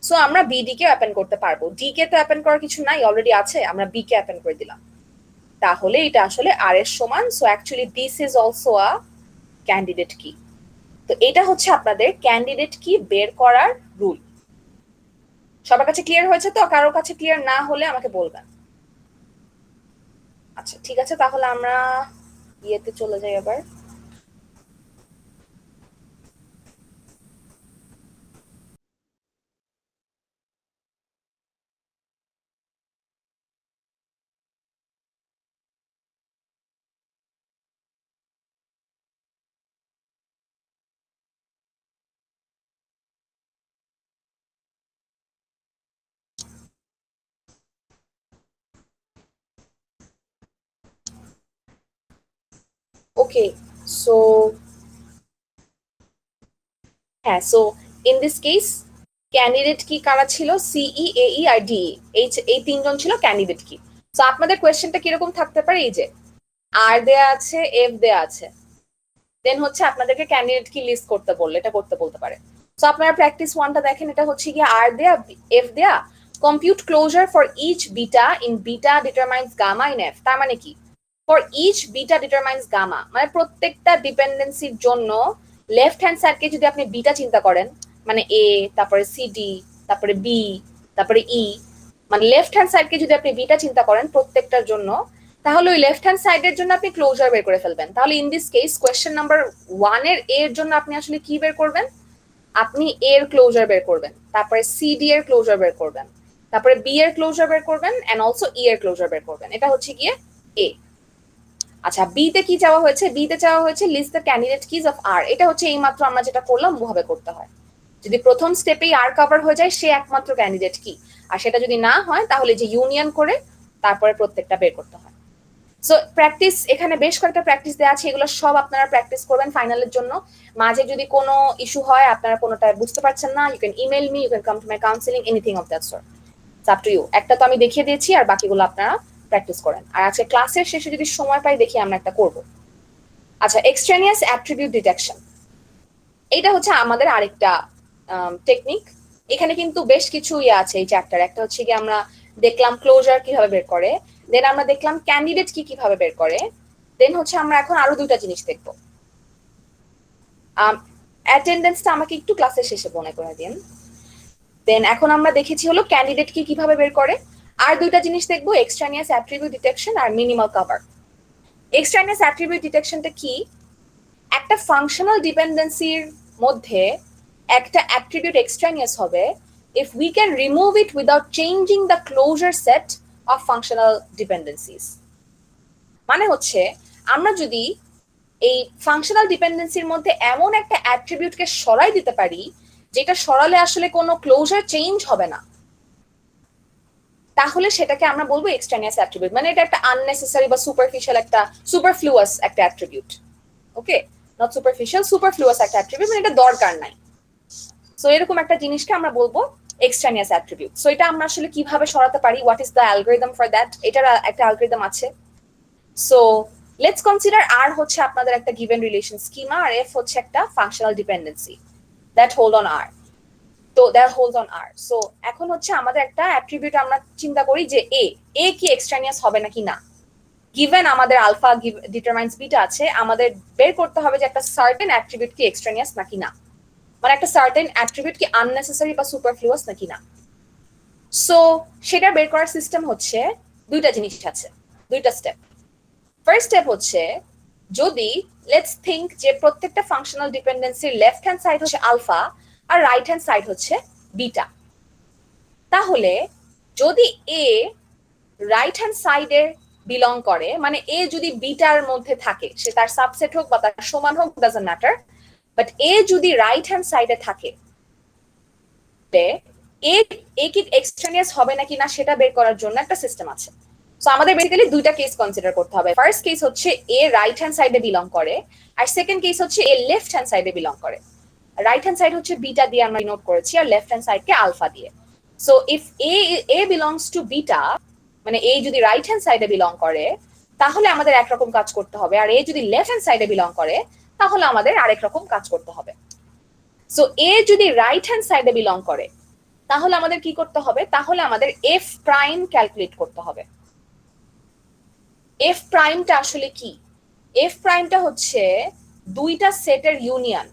সো আমরা বিডি কে অ্যাপেন্ড করতে পারবো। ডি কে তো অ্যাপেন্ড করার কিছু নাই, অলরেডি আছে, আমরা বি কে অ্যাপেন্ড করে দিলাম। তাহলে এটা আসলে আর এর সমান। So actually this is also a candidate কি। তো এটা হচ্ছে আপনাদের ক্যান্ডিডেট কি বের করার রুল। সবার কাছে ক্লিয়ার হয়েছে তো? কারোর কাছে ক্লিয়ার না হলে আমাকে বলবেন। আচ্ছা ঠিক আছে, তাহলে আমরা ইয়েতে চলে যাই আবার। ওকে, সো হ্যাঁ, so in this case candidate কি কারা ছিল? সিই, এই আর ডি। এই তিনজন ছিল ক্যান্ডিডেট কি। সো আপনাদের কোয়েশ্চেনটা কিরকম থাকতে পারে? এই যে আর দেয়া আছে, এফ দেয়া আছে, দেন হচ্ছে আপনাদেরকে ক্যান্ডিডেট কি লিস্ট করতে বললে এটা করতে বলতে পারে। সো আপনারা প্র্যাকটিস ওয়ানটা দেখেন, এটা হচ্ছে গিয়ে আর দেয়া, এফ দেয়া, compute closure for each beta in beta determines gamma in F. তার মানে কি? For each beta determines gamma মানে প্রত্যেকটা ডিপেন্ডেন্সির জন্য লেফট হ্যান্ড সাইডকে যদি আপনি বিটা চিন্তা করেন, মানে এ, তারপরে সিডি, তারপরে বি, তারপরে ই, মানে লেফট হ্যান্ড সাইডকে যদি আপনি বিটা চিন্তা করেন প্রত্যেকটার জন্য, তাহলে ওই লেফট হ্যান্ড সাইডের জন্য আপনি ক্লোজার বের করে ফেলবেন। তাহলে in this case question number 1 এর এর জন্য আপনি আসলে কি বের করবেন? আপনি এর ক্লোজার বের করবেন, তারপরে সিডি এর ক্লোজার বের করবেন, তারপরে বি এর ক্লোজার বের করবেন, এন্ড অলসো ই এর ক্লোজার বের করবেন। এটা হচ্ছে গিয়ে এ। আচ্ছা, বি তে কি চাওয়া হয়েছে? বি তে চাওয়া হয়েছে list the candidate keys of R. এটা হচ্ছে এইমাত্র আমরা যেটা করলাম ওভাবে করতে হয়। যদি প্রথম স্টেপেই আর কভার হয়ে যায় সে একমাত্র ক্যান্ডিডেট কি, আর সেটা যদি না হয় তাহলে যে ইউনিয়ন করে তারপরে প্রত্যেকটা বের করতে হয়। সো প্র্যাকটিস, এখানে বেশ কয়েকটা প্র্যাকটিস দেওয়া আছে, এগুলো সব আপনারা প্র্যাকটিস করবেন ফাইনালের জন্য। মাঝে যদি কোনো ইস্যু হয়, আপনারা কোনোটা বুঝতে পারছেন না, you can email me, you can come to my counselling, anything of that sort. It's up to you. একটা তো আমি দেখিয়ে দিয়েছি, আর বাকিগুলো আপনারা প্র্যাকটিস করেন। আর আজকে ক্লাসের শেষে যদি সময় পাই দেখি আমরা একটা করব। আচ্ছা, এক্সট্রেনিয়াস অ্যাট্রিবিউট ডিটেকশন, এটা হচ্ছে আমাদের আরেকটা টেকনিক। এখানে কিন্তু বেশ কিছু ইয়ে আছে এই চ্যাপ্টার। একটা হচ্ছে কি আমরা দেখলাম ক্লোজার কিভাবে বের করে, দেন আমরা দেখলাম ক্যান্ডিডেট কি কিভাবে বের করে, দেন হচ্ছে আমরা এখন আরো দুইটা জিনিস দেখবো। অ্যাটেন্ডেন্সটা আমাকে একটু ক্লাসের শেষে মনে করে দিন। দেন এখন আমরা দেখেছি হলো ক্যান্ডিডেট কি কিভাবে বের করে, আর দুইটা জিনিস দেখবো, এক্সট্রানিয়াস অ্যাট্রিবিউট ডিটেকশন আর মিনিমাল কভার। এক্সট্রানিয়াস অ্যাট্রিবিউট ডিটেকশনটা কি? একটা ফাংশনাল ডিপেন্ডেন্সির মধ্যে একটা অ্যাট্রিবিউট এক্সট্রানিয়াস হবে if we can remove it without changing the closure set of functional dependencies। মানে হচ্ছে আমরা যদি এই ফাংশনাল ডিপেন্ডেন্সির মধ্যে এমন একটা অ্যাট্রিবিউটকে সরাই দিতে পারি যেটা সরালে আসলে কোনো ক্লোজার চেঞ্জ হবে না, তাহলে সেটাকে আমরা বলবো এক্সট্রানিয়াস অ্যাট্রিবিউট। মানে এটা একটা আননেসেসারি বা সুপারফিশিয়াল একটা সুপারফ্লুয়াস একটা অ্যাট্রিবিউট। ওকে, নট সুপারফিশিয়াল, সুপারফ্লুয়াস একটা অ্যাট্রিবিউট, মানে এটা দরকার নাই। সো এরকম একটা জিনিসকে আমরা বলবো এক্সট্রানিয়াস অ্যাট্রিবিউট। সো এটা আমরা আসলে কিভাবে সরাতে পারি, what is the algorithm for that? এটার একটা অ্যালগরিদম আছে। সো লেটস কনসিডার আর হচ্ছে আপনাদের একটা গিভেন রিলেশন স্কিমা, আর এফ হচ্ছে একটা functional dependency that hold on R. তো that hold on R. So এখন হচ্ছে আমাদের একটা অ্যাট্রিবিউট আমরা চিন্তা করি যে এ কি এক্সট্রানিয়াস হবে নাকি না। গিভেন আমাদের আলফা ডিটারমাইন্স বিটা আছে, আমাদের বের করতে হবে যে একটা সার্টেন অ্যাট্রিবিউট কি এক্সট্রানিয়াস নাকি না। মানে একটা সার্টেন অ্যাট্রিবিউট কি আননেসেসারি বা সুপারফ্লুয়াস নাকি না। সো সেটা বের করার সিস্টেম হচ্ছে দুইটা জিনিস আছে, দুইটা স্টেপ। ফার্স্ট স্টেপ হচ্ছে যদি লেটস থিঙ্ক যে প্রত্যেকটা ফাংশনাল ডিপেন্ডেন্সির লেফট হ্যান্ড সাইড হচ্ছে আলফা আর রাইট হ্যান্ড সাইড হচ্ছে বিটা, তাহলে যদি এ রাইট হ্যান্ড সাইডে বিলং করে, মানে এ যদি বিটার মধ্যে থাকে, সে তার সাবসেট হোক বা তার সমান হোক, ডাজন্ট ম্যাটার, বাট এ যদি রাইট হ্যান্ড সাইডে থাকে, এ কি এক্সট্রানিয়াস হবে নাকি না সেটা বের করার জন্য একটা সিস্টেম আছে। সো আমাদের বেসিক্যালি দুইটা কেস কনসিডার করতে হবে। ফার্স্ট কেস হচ্ছে এ রাইট হ্যান্ড সাইডে বিলং করে, আর সেকেন্ড কেস হচ্ছে এ লেফট হ্যান্ড সাইডে বিলং করে। রাইট হ্যান্ড সাইড হচ্ছে বিটা দিয়ে আমরা নোট করেছি, আর লেফট হ্যান্ড সাইডকে আলফা দিয়ে। So if A belongs two beta, মানে এ যদি রাইট হ্যান্ড সাইডে বিলং করে, তাহলে আমাদের একরকম কাজ করতে হবে, আর এ যদি লেফট হ্যান্ড সাইডে বিলং করে তাহলে আমাদের আরেক রকম কাজ করতে হবে। সো এ যদি রাইট হ্যান্ড সাইডে বিলং করে তাহলে আমাদের কি করতে হবে, তাহলে আমাদের এফ প্রাইম ক্যালকুলেট করতে হবে। এফ প্রাইমটা আসলে কি? এফ প্রাইমটা হচ্ছে দুইটা সেটের ইউনিয়ন।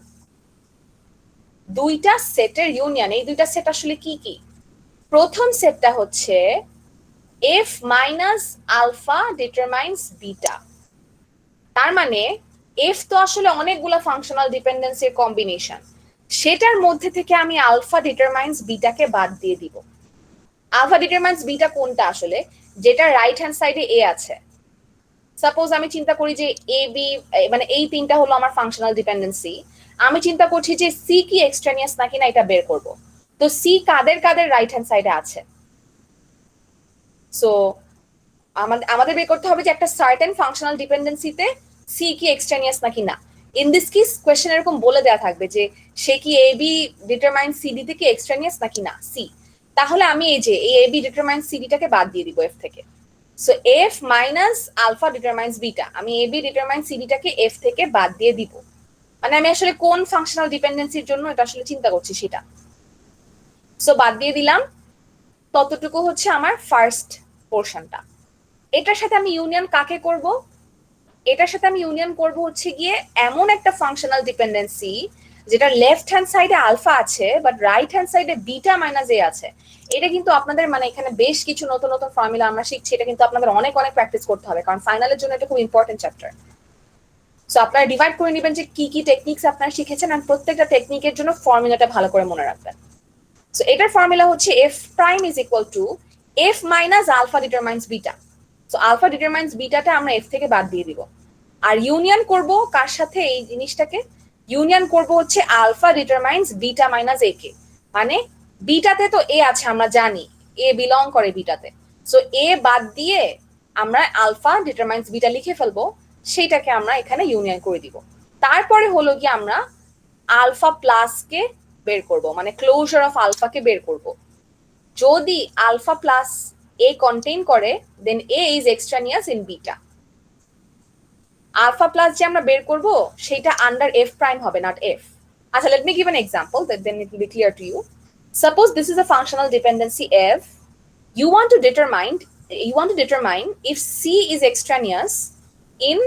দুইটা সেটের ইউনিয়ন, এই দুইটা সেট আসলে কি কি? প্রথম সেটটা হচ্ছে F minus alpha determines beta. তার মানে এফ তো আসলে অনেকগুলো ফাংশনাল ডিপেন্ডেন্সির কম্বিনেশন, সেটার মধ্যে থেকে আমি আলফা ডিটারমাইন্স বিটাকে বাদ দিয়ে দিব। আলফা ডিটারমাইন্স বিটা কোনটা আসলে? যেটা রাইট হ্যান্ড সাইডে এ আছে। সাপোজ আমি চিন্তা করি যে এ বি, মানে এই তিনটা হলো আমার ফাংশনাল ডিপেন্ডেন্সি, আমি চিন্তা করছি যে সি কি এক্সট্রানিয়াস নাকি না এটা বের করব। তো সি কাদের কাদের রাইট হ্যান্ড সাইডে আছে? সো আমাদের বের করতে হবে যে একটা সার্টেন ফাংশনাল ডিপেন্ডেন্সিতে সি কি এক্সট্রানিয়াস নাকি না। ইন দিস কেস কোয়েশ্চেন এরকম বলে দেওয়া থাকবে যে সে কি এ বি ডিটারমাইন সিডি থেকে এক্সট্রানিয়াস নাকি না সি। তাহলে আমি এই যে এই এ বি ডিটারমাইন সিডিটাকে বাদ দিয়ে দিব এফ থেকে। So F minus alpha determines beta, আমি এ বি ডিটারমাইন সিডিটাকে এফ থেকে বাদ দিয়ে দিব। মানে আমি আসলে কোন ফাংশনাল ডিপেন্ডেন্সির জন্য এটা আসলে চিন্তা করছি সেটা। সো বাদ দিয়ে দিলাম, ততটুকু হচ্ছে আমার ফার্স্ট পোর্শনটা। এটার সাথে আমি ইউনিয়ন কাকে করব? এটার সাথে আমি ইউনিয়ন করব হচ্ছে গিয়ে এমন একটা ফাংশনাল ডিপেন্ডেন্সি যেটা লেফট হ্যান্ড সাইডে আলফা আছে বাট রাইট হ্যান্ড সাইডে বিটা মাইনাস এ আছে। এটা কিন্তু আপনাদের মানে এখানে বেশ কিছু নতুন নতুন ফর্মুলা আমরা শিখছি, এটা কিন্তু আপনাদের অনেক অনেক প্র্যাকটিস করতে হবে, কারণ ফাইনালের জন্য এটা খুব ইম্পর্টেন্ট চ্যাপ্টার। সো আপনারা ডিভাইড করে নেবেন যে কি কি টেকনিক্স আপনারা শিখেছেন, আর প্রত্যেকটা টেকনিকের জন্য ফর্মুলাটা ভালো করে মনে রাখবেন। সো এটার ফর্মুলা হচ্ছে F prime is equal to F minus alpha determines beta. So alpha determines বিটাটা আমরা এফ থেকে বাদ দিয়ে দিব, আর ইউনিয়ন করব কার সাথে? এই জিনিসটাকে ইউনিয়ন করব হচ্ছে আলফা ডিটারমাইন্স বিটা মাইনাস এ কে। মানে বিটাতে তো এ আছে আমরা জানি, এ বিলং করে বিটাতে। সো এ বাদ দিয়ে আমরা আলফা ডিটারমাইন্স বিটা লিখে ফেলবো, সেইটাকে আমরা এখানে ইউনিয়ন করে দিব। তারপরে হলো কি আমরা আলফা প্লাস কে বের করব, মানে ক্লোজার অফ আলফাকে বের করব। যদি আলফা প্লাস এ কন্টেইন করে then A is extraneous in beta. Alpha plus যে আমরা বের করব সেটা আন্ডার এফ প্রাইম হবে, নট এফ। আচ্ছা, let me give an example that then it will be clear to you. Suppose this is a functional dependency f. You want to determine if c is extraneous in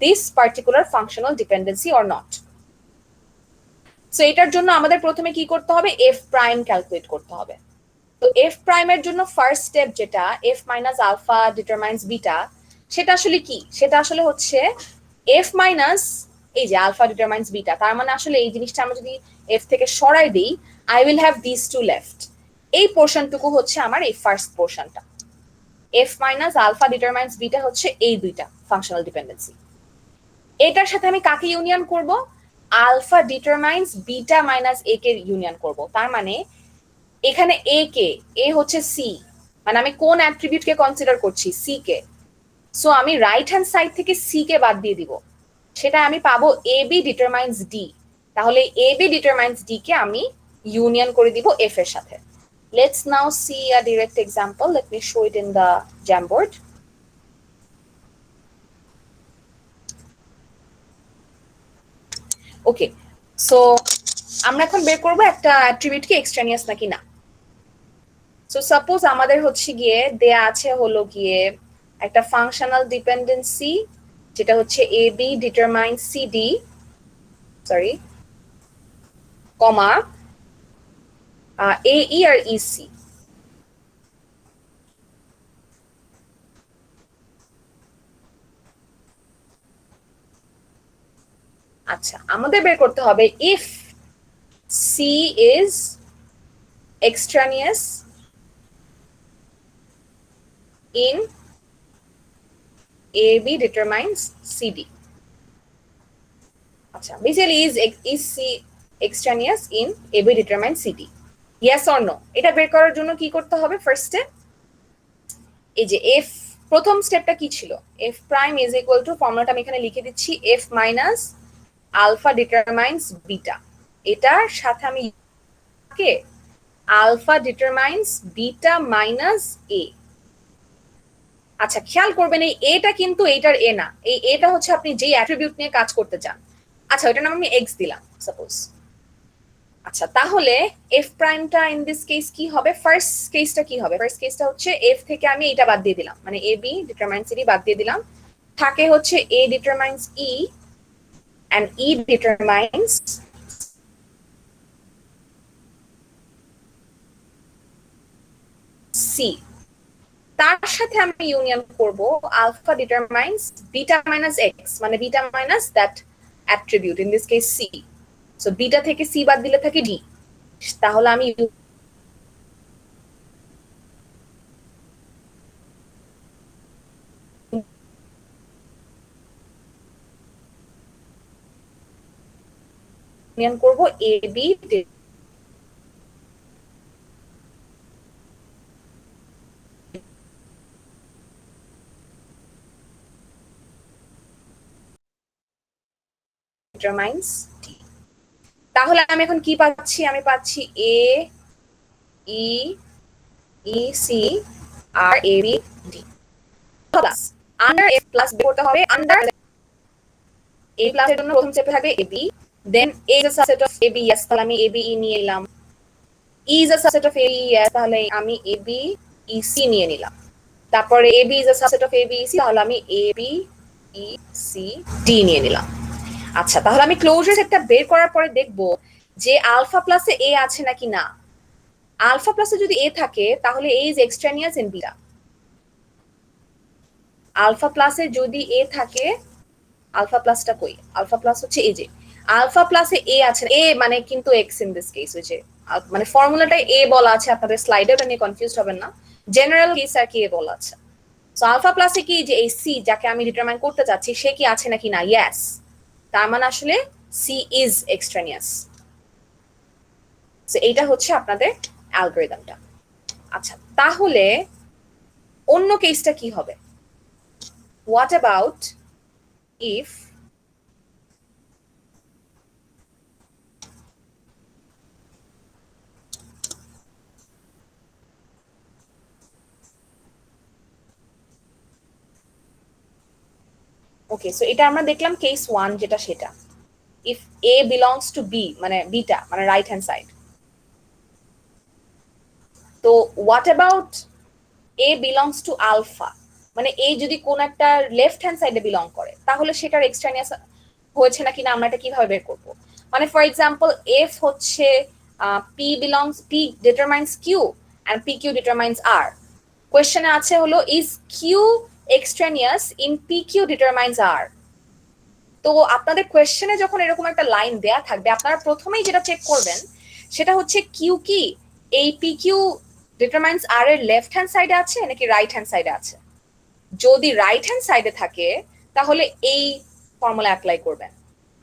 this particular functional dependency or not. So এটার জন্য আমাদের প্রথমে কি করতে হবে? F prime calculate করতে হবে। তো এফ প্রাইমের জন্য ফার্স্ট স্টেপ যেটা F minus alpha determines beta, সেটা আসলে কি? সেটা আসলে হচ্ছে এফ মাইনাস এই যে আলফা ডিটারমাইন্স বিটা। তার মানে আসলে এই জিনিসটা আমরা যদি এফ থেকে সরাই দিই, I will have this to left. এই পোর্শনটুকু হচ্ছে আমার এই ফার্স্ট পোর্শনটা। F minus alpha determines beta হচ্ছে এই দুইটা ফাংশনাল ডিপেন্ডেন্সি। এটার সাথে আমি কাকে ইউনিয়ন করব? আলফা ডিটারমাইন্স বিটা মাইনাস এ কে ইউনিয়ন করব। তার মানে এখানে এ কে, এ হচ্ছে সি, মানে আমি কোন অ্যাট্রিবিউটকে কনসিডার করছি? C K. সো আমি রাইট হ্যান্ড সাইড থেকে সি কে বাদ দিয়ে দিব, সেটা আমি পাবো এ বি ডিটারমাইন্স ডি। তাহলে এ বি ডিটারমাইন্স ডি কে আমি ইউনিয়ন করে দিব এফ এর সাথে। Let's now see a direct example. Let me show it in the Jamboard. Okay, so আমরা এখন বের করবো একটা অ্যাট্রিবিউট কি এক্সট্রানিয়াস নাকি না। সো সাপোজ আমাদের হচ্ছে গিয়ে দেয়া আছে হলো গিয়ে একটা ফাংশনাল ডিপেন্ডেন্সি যেটা হচ্ছে A B determine C D, sorry comma AE আর EC। আচ্ছা, আমাদের বের করতে হবে if C is extraneous in AB determines CD। আচ্ছা, basically is C extraneous in AB determines CD? Yes or no? এটা বের করার জন্য কি করতে হবে? ফার্স্টে এই যে f, প্রথম স্টেপটা কি ছিল? f prime is equal to, ফর্মুলাটা আমি এখানে লিখে দিচ্ছি, f minus alpha determines beta. এটার সাথে আমি কে alpha determines beta minus A. আচ্ছা, খেয়াল করবেন এই এটা কিন্তু এইটার এ না, এই এটা হচ্ছে আপনি যেই অ্যাট্রিবিউট নিয়ে কাজ করতে চান। আচ্ছা, ওইটার নাম আমি এক্স দিলাম সাপোজ। আচ্ছা, তাহলে এফ প্রাইমটা ইন দিস কেস কি হবে? ফার্স্ট কেসটা কি হবে? ফার্স্ট কেসটা হচ্ছে এফ থেকে আমি এটা বাদ দিয়ে দিলাম, মানে এ বি ডিটারমাইন্স সি বাদ দিয়ে দিলাম, থাকে হচ্ছে A determines E and E determines C। তার সাথে আমি ইউনিয়ন করব alpha determines beta minus X, মানে beta minus that attribute, in this case C. So beta থেকে সি বাদ দিলে থাকে ডি। তাহলে আমি ইউনিয়ন করব এ বি ডিটারমাইন্স ডি। তাহলে আমি এখন কি পাচ্ছি? আমি পাচ্ছি এ ই ই সি আর A B D plus under F plus করতে হবে আন্ডার এ প্লাস এর জন্য প্রথম স্টেপে থাকবে A B, then A is a subset of A B, yes, তাহলে আমি এ বি ই নিয়ে এলাম। E is a subset of A B, yes, তাহলে আমি এ বি ই সি নিয়ে নিলাম। তারপরে A B is a subset of A B E C, তাহলে আমি A B E C D নিয়ে নিলাম। আচ্ছা, তাহলে আমি ক্লোজার সেটটা বের করার পরে দেখব যে আলফা প্লাসে এ আছে নাকি না। আলফা প্লাসে যদি এ থাকে তাহলে এ is extraneous in beta. Alpha প্লাসে যদি এ থাকে, আলফা প্লাসটা কই? আলফা প্লাস হচ্ছে এই যে আলফা প্লাসে এ আছে, এ মানে কিন্তু এক্স ইন দিস কেস, হচ্ছে মানে ফর্মুলাটাই এ বলা আছে, আপনাদের স্লাইডে ওটা নিয়ে কনফিউজ হবেন না, জেনারেল কেস আর কি এ বলা আছে। সো আলফা প্লাসে কি যে এই সি যাকে আমি ডিটারমাইন করতে চাচ্ছি সে কি আছে নাকি না? ইয়েস, তার মানে আসলে সি ইজ এক্সট্রানিয়াস। সো এইটা হচ্ছে আপনাদের অ্যালগরিদমটা। আচ্ছা, তাহলে অন্য কেসটা কি হবে? What about if okay, so এটা আমরা দেখলাম কেস 1 যেটা, সেটা if A belongs to B মানে বিটা মানে রাইট হ্যান্ড সাইড। তো what about A belongs to alpha, মানে এ যদি কোন একটা লেফট হ্যান্ড সাইডে বিলং করে তাহলে সেটার এক্সট্রানিয়াস হয়েছে নাকি না আমরা এটা কিভাবে বের করব? মানে ফর এক্সাম্পল এফ হচ্ছে P belongs, P determines Q and P Q determines R. কোয়েশ্চেনে আছে হলো is Q extraneous in P Q determines R. তো আপনাদের কোয়েশ্চেনে যখন এরকম একটা লাইন দেয়া থাকবে, আপনারা প্রথমেই যেটা চেক করবেন সেটা হচ্ছে কিউ কি এই পি কিউ ডিটারমাইন্স আর এর লেফট হ্যান্ড সাইডে আছে নাকি রাইট হ্যান্ড সাইডে আছে। যদি রাইট হ্যান্ড সাইডে থাকে তাহলে এই ফর্মুলা অ্যাপ্লাই করবেন,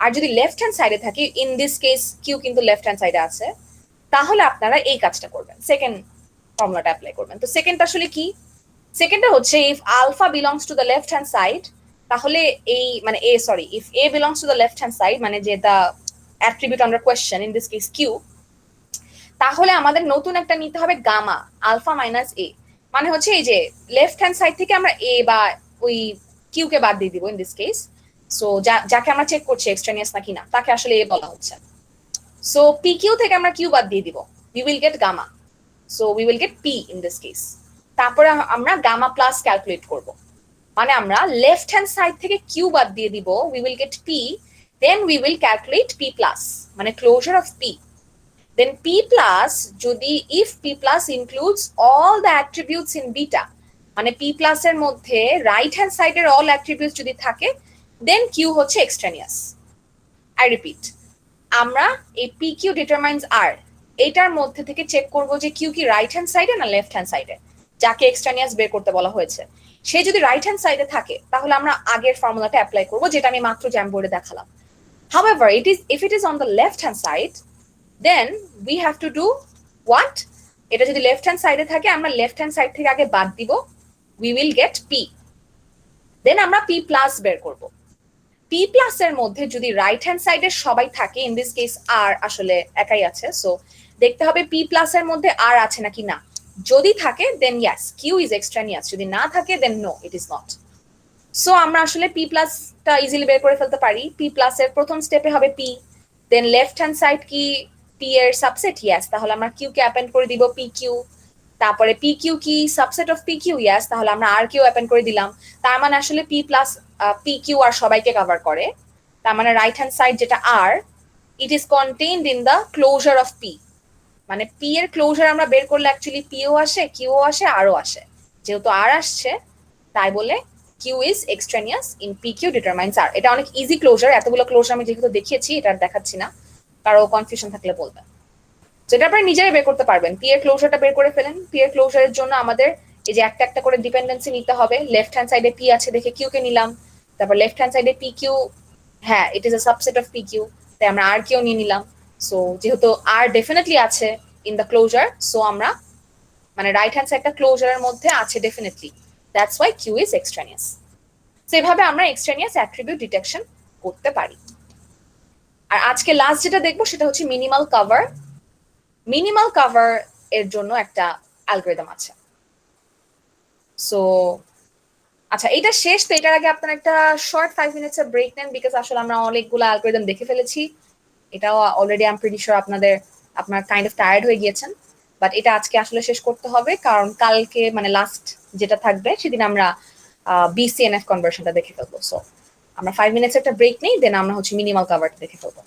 আর যদি লেফট হ্যান্ড সাইডে থাকে, ইন দিস কেস কিউ কিন্তু লেফট হ্যান্ড সাইডে আছে, তাহলে আপনারা এই কাজটা করবেন, সেকেন্ড ফর্মুলাটা অ্যাপ্লাই করবেন। তো সেকেন্ডটা আসলে কি? সেকেন্ডটা হচ্ছে if alpha belongs to the left hand side, তাহলে এই মানে A sorry if A belongs to the left hand side মানে যে the attribute under question in this case Q, তাহলে আমাদের নতুন একটা নিতে হবে গামা আলফা মাইনাস এ, মানে হচ্ছে এই যে লেফট হ্যান্ড সাইড থেকে আমরা এ বা ওই কিউ কে বাদ দিয়ে দিব ইন দিস কেস। সো যাকে আমরা চেক করছি এক্সট্রানিয়াস নাকি না তাকে আসলে এ বলা হচ্ছে। সো পি কিউ থেকে আমরা কিউ বাদ দিয়ে দিব, we will get gamma, so we will get P in this case. তারপরে আমরা গামা প্লাস ক্যালকুলেট করব, মানে আমরা লেফট হ্যান্ড সাইড থেকে কিউ বাদ দিয়ে দিব, we will get P, then we will calculate P plus, মানে closure of P. Then P plus যদি if P plus includes all the attributes in beta, মানে P plus এর মধ্যে right hand সাইডের অল অ্যাট্রিবিউটস যদি থাকে, দেন Q হচ্ছে এক্সট্রানিয়াস। I repeat, আমরা এই পি কিউ ডিটারমাইন্স আর এটার মধ্যে থেকে চেক করব যে কিউ কি রাইট হ্যান্ড সাইডে না লেফট হ্যান্ড সাইডে, যাকে এক্সট্রানিয়াস বের করতে বলা হয়েছে। সে যদি রাইট হ্যান্ড সাইডে থাকে তাহলে আমরা আগের ফর্মুলাটা অ্যাপ্লাই করব, যেটা আমি মাত্র জ্যামবোর্ডে দেখালাম। However, if it is on the left hand side, then we have to do what? এটা যদি লেফট হ্যান্ড সাইডে থাকে আমরা লেফট হ্যান্ড সাইড থেকে আগে বাদ দিব, we will get p, দেন আমরা p প্লাস বের করব। পি প্লাস এর মধ্যে যদি রাইট হ্যান্ড সাইডের সবাই থাকে, ইন দিস কেস আর আসলে একাই আছে, সো দেখতে হবে পি প্লাস এর মধ্যে আর আছে নাকি না। যদি থাকে দেন ইয়াস কিউ ইজ এক্সট্রানিয়াস, যদি না থাকে then no it is not. So আমরা আসলে পি প্লাসটা ইজিলি বের করে ফেলতে পারি। পি প্লাস এর প্রথম স্টেপে হবে পি, দেন লেফট হ্যান্ড সাইড কি পি এর সাবসেট, ইয়াস, তাহলে আমরা কিউ কে অ্যাপেন্ড করে দিব পি কিউ। তারপরে পি কিউ কি সাবসেট অফ পি কিউ, ইয়াস, তাহলে আমরা আর কিউ অ্যাপেন্ড করে দিলাম। তার মানে আসলে P plus P Q R সবাইকে কভার করে। তার মানে রাইট হ্যান্ড সাইড যেটা R, it is contained in the closure of P, মানে পি এর ক্লোজার আমরা বের করলে অ্যাকচুয়ালি পিও আসে, কিউও আসে, আরও আসে। যেহেতু আর আসছে তাই বলে Q is extraneous in P Q determines R. এটা অনেক ইজি ক্লোজার, এতগুলো ক্লোজার আমি যেহেতু দেখিয়েছি এটা দেখাচ্ছি না, কারো কনফিউশন থাকলে বলবেন। যেটা আপনারা নিজেরাই বের করতে পারবেন। পি এর ক্লোজারটা বের করে ফেলেন। পি এর ক্লোজারের জন্য আমাদের এই যে একটা একটা করে ডিপেন্ডেন্সি নিতে হবে। লেফট হ্যান্ড সাইডে পি আছে দেখে কিউ কে নিলাম, তারপর লেফট হ্যান্ড সাইডে পি কিউ, হ্যাঁ it is a subset of P Q, তাই আমরা আর কিউ নিয়ে নিলাম। সো যেহেতু আর ডেফিনেটলি আছে ইন দ্য ক্লোজার, সো আমরা মানে রাইট হ্যান্ড সাইডটা ক্লোজারের মধ্যে আছে definitely, that's why Q is extraneous. So এভাবে আমরা এক্সট্রানিয়াস অ্যাট্রিবিউট ডিটেকশন করতে পারি। আর আজকে লাস্ট যেটা দেখবো সেটা হচ্ছে মিনিমাল কভার। মিনিমাল কভার এর জন্য একটা অ্যালগরিদম আছে। সো আচ্ছা এটা শেষ, তো এটার আগে আপনার একটা শর্ট 5 মিনিটস এর ব্রেক নেন, বিকজ আসলে আমরা অনেকগুলো অ্যালগরিদম দেখে ফেলেছি। এটাও already I am pretty sure আপনার কাইন্ড অফ টায়ার্ড হয়ে গিয়েছেন, বাট এটা আজকে আসলে শেষ করতে হবে, কারণ কালকে মানে লাস্ট যেটা থাকবে সেদিন আমরা বিসিএনএফ কনভার্সনটা দেখে ফেলবো। সো আমরা 5 মিনিটস একটা ব্রেক নেই, দেন আমরা হচ্ছে মিনিমাল কভারটা দেখে ফেলবো।